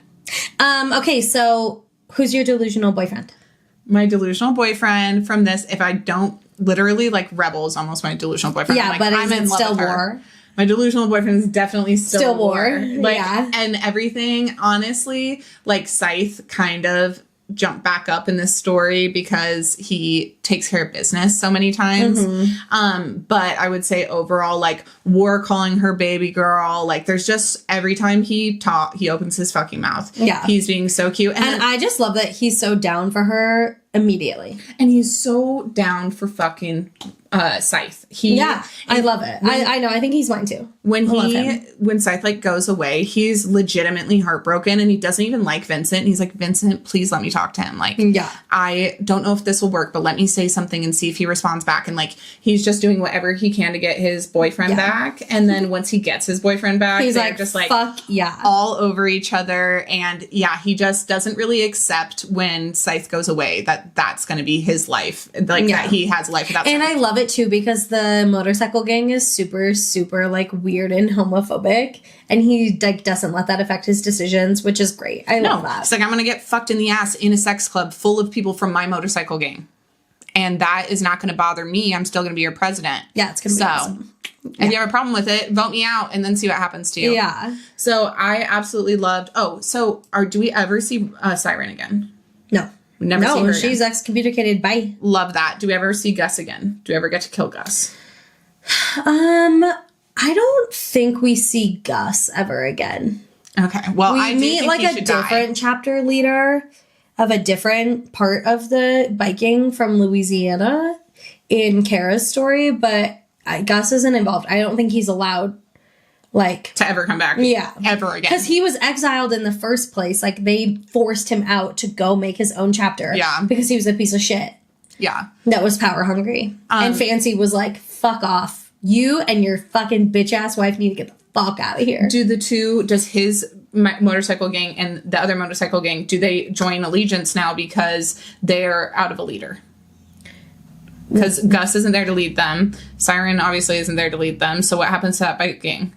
Okay, so who's your delusional boyfriend? My delusional boyfriend from this, if I don't literally like Rebel is almost my delusional boyfriend. Yeah, I'm like, but I'm is in it love still with her. War? My delusional boyfriend is definitely still War. Like, yeah. and everything, honestly, like Scythe kind of jumped back up in this story because he takes care of business so many times. But I would say overall, like War calling her baby girl, like there's just every time he opens his fucking mouth. Yeah. He's being so cute. And, And I just love that he's so down for her immediately. and he's so down for fucking Scythe. I love it. I know. I think he's mine too. When I love him. when Scythe like goes away, he's legitimately heartbroken and he doesn't even like Vincent. And he's like, Vincent, please let me talk to him. Like, Yeah. I don't know if this will work, but let me say something and see if he responds back. And like, he's just doing whatever he can to get his boyfriend back. And then once he gets his boyfriend back, He's they're like, just like fuck yeah. all over each other. And yeah, he just doesn't really accept when Scythe goes away that that's going to be his life. Like Yeah. that he has a life without And Scythe. I love it too because the motorcycle gang is super, super like weird and homophobic, and he like doesn't let that affect his decisions, which is great. I love that. It's like I'm gonna get fucked in the ass in a sex club full of people from my motorcycle gang, and that is not gonna bother me. I'm still gonna be your president. Yeah, it's gonna be awesome. If you have a problem with it, vote me out and then see what happens to you. Yeah. So I absolutely loved. Oh, so do we ever see Siren again? No. We never see her again. She's excommunicated. Bye. Love that. Do we ever see Gus again? Do we ever get to kill Gus? I don't think we see Gus ever again. Okay. Well, I We do meet think like he a should die. different chapter leader of a different part of the biking from Louisiana in Kara's story, but Gus isn't involved. I don't think he's allowed, like, to ever come back. Yeah. Ever again. because he was exiled in the first place. Like, they forced him out to go make his own chapter. Yeah. Because he was a piece of shit Yeah. that was power hungry. And Fancy was like, fuck off. You and your fucking bitch ass wife need to get the fuck out of here. Does his motorcycle gang and the other motorcycle gang, do they join allegiance now because they're out of a leader? Because Gus isn't there to lead them. Siren obviously isn't there to lead them. So what happens to that bike gang?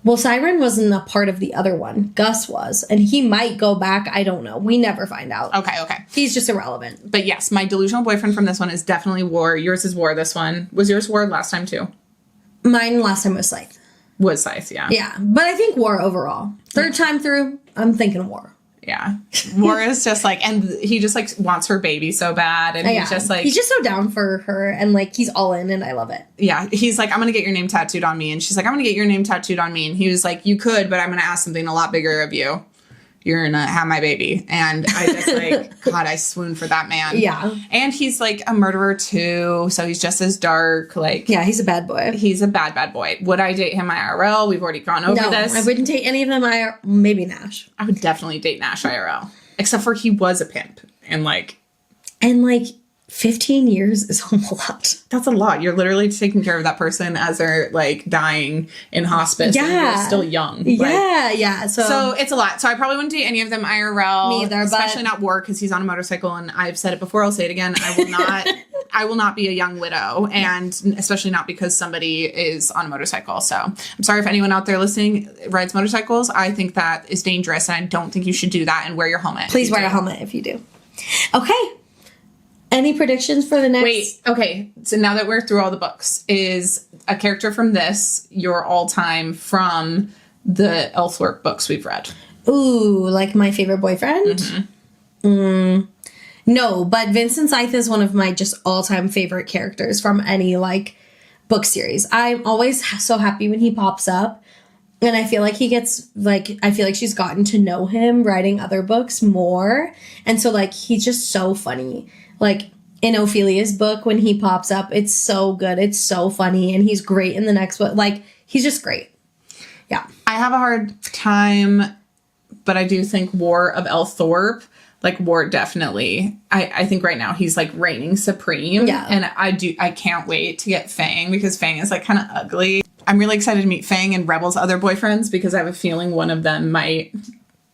Well, Siren wasn't a part of the other one. Gus was. And he might go back. I don't know. We never find out. Okay. He's just irrelevant. But yes, my delusional boyfriend from this one is definitely War. Yours is War this one. Was yours War last time too? Mine last time was Scythe. Was Scythe, yeah. Yeah. But I think War overall. Third time through, I'm thinking War. Yeah. War is just like, and he just like wants her baby so bad. And he's just like, he's just so down for her and like he's all in and I love it. yeah, he's like, I'm going to get your name tattooed on me. And she's like, I'm going to get your name tattooed on me. And he was like, you could, but I'm going to ask something a lot bigger of you. You're going to have my baby. And I just like, God, I swoon for that man. Yeah. And he's like a murderer too. So he's just as dark. Like, Yeah, he's a bad boy. he's a bad, bad boy. Would I date him IRL? We've already gone over No, this. I wouldn't date any of them. Maybe Nash. I would definitely date Nash IRL. Except for he was a pimp. And like, And like 15 years is a lot. that's a lot. You're literally taking care of that person as they're like dying in hospice. And Yeah. you're still young. Like, Yeah. so it's a lot. So I probably wouldn't date any of them IRL. Me either, especially but- not War because he's on a motorcycle. And I've said it before. I'll say it again. I will not. I will not be a young widow, and especially not because somebody is on a motorcycle. So I'm sorry if anyone out there listening rides motorcycles. I think that is dangerous, and I don't think you should do that. And wear your helmet. Please wear a helmet if you do. Okay. Any predictions for the next? Wait, okay. So now that we're through all the books, is a character from this your all-time from the Elthworp books we've read? Ooh, like my favorite boyfriend? No, but Vincent Scythe is one of my just all-time favorite characters from any like book series. I'm always so happy when he pops up. And I feel like he gets like, I feel like she's gotten to know him writing other books more. And so like, he's just so funny. Like in Ophelia's book, when he pops up, it's so good. It's so funny. And he's great in the next book. Like, he's just great. Yeah. I have a hard time, but I do think War of Elthorpe, like War definitely, I think right now he's like reigning supreme. Yeah. And I can't wait to get Fang because Fang is like kind of ugly. I'm really excited to meet Fang and Rebel's other boyfriends because I have a feeling one of them might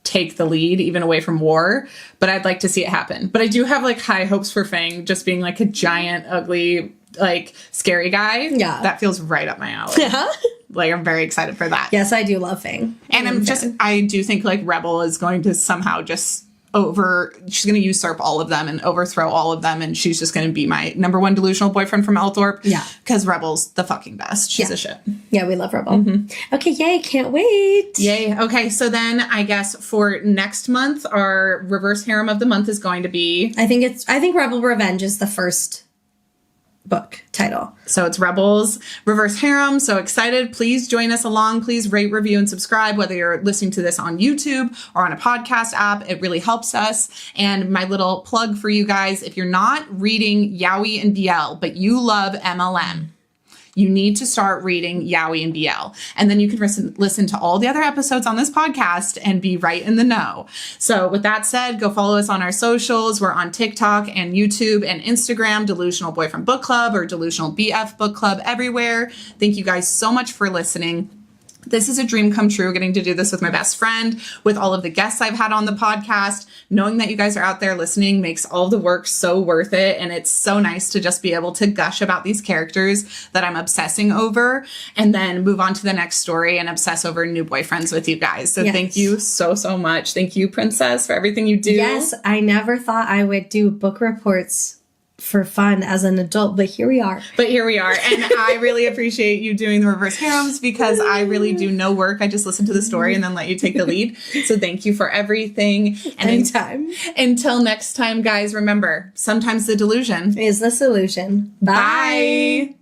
take the lead even away from War, but I'd like to see it happen. But I do have like high hopes for Fang just being like a giant, ugly, like scary guy. Yeah. That feels right up my alley. Like, I'm very excited for that. Yes, I do love Fang. And I do think like Rebel is going to somehow just she's going to usurp all of them and overthrow all of them. And she's just going to be my number one delusional boyfriend from Althorp. Yeah. Because Rebel's the fucking best. She's a shit. Yeah, we love Rebel. Okay, yay, can't wait. Yay. Okay, so then I guess for next month, our reverse harem of the month is going to be... I think Rebel Revenge is the first book title. So it's Rebels Reverse Harem. So excited. Please join us along. Please rate, review, and subscribe, whether you're listening to this on YouTube or on a podcast app. It really helps us. And my little plug for you guys, if you're not reading Yaoi and BL, but you love MLM, you need to start reading Yaoi and BL. And then you can listen to all the other episodes on this podcast and be right in the know. So with that said, go follow us on our socials. We're on TikTok and YouTube and Instagram, Delusional Boyfriend Book Club or Delusional BF Book Club, everywhere. Thank you guys so much for listening. This is a dream come true, getting to do this with my best friend, with all of the guests I've had on the podcast. Knowing that you guys are out there listening makes all the work so worth it. And it's so nice to just be able to gush about these characters that I'm obsessing over and then move on to the next story and obsess over new boyfriends with you guys. So Thank you so, so much. Thank you, Princess, for everything you do. Yes, I never thought I would do book reports for fun as an adult, but here we are. And I really appreciate you doing the reverse harems because I really do no work. I just listen to the story and then let you take the lead. So thank you for everything. And anytime. Until next time, guys, remember, sometimes the delusion is the solution. Bye. Bye.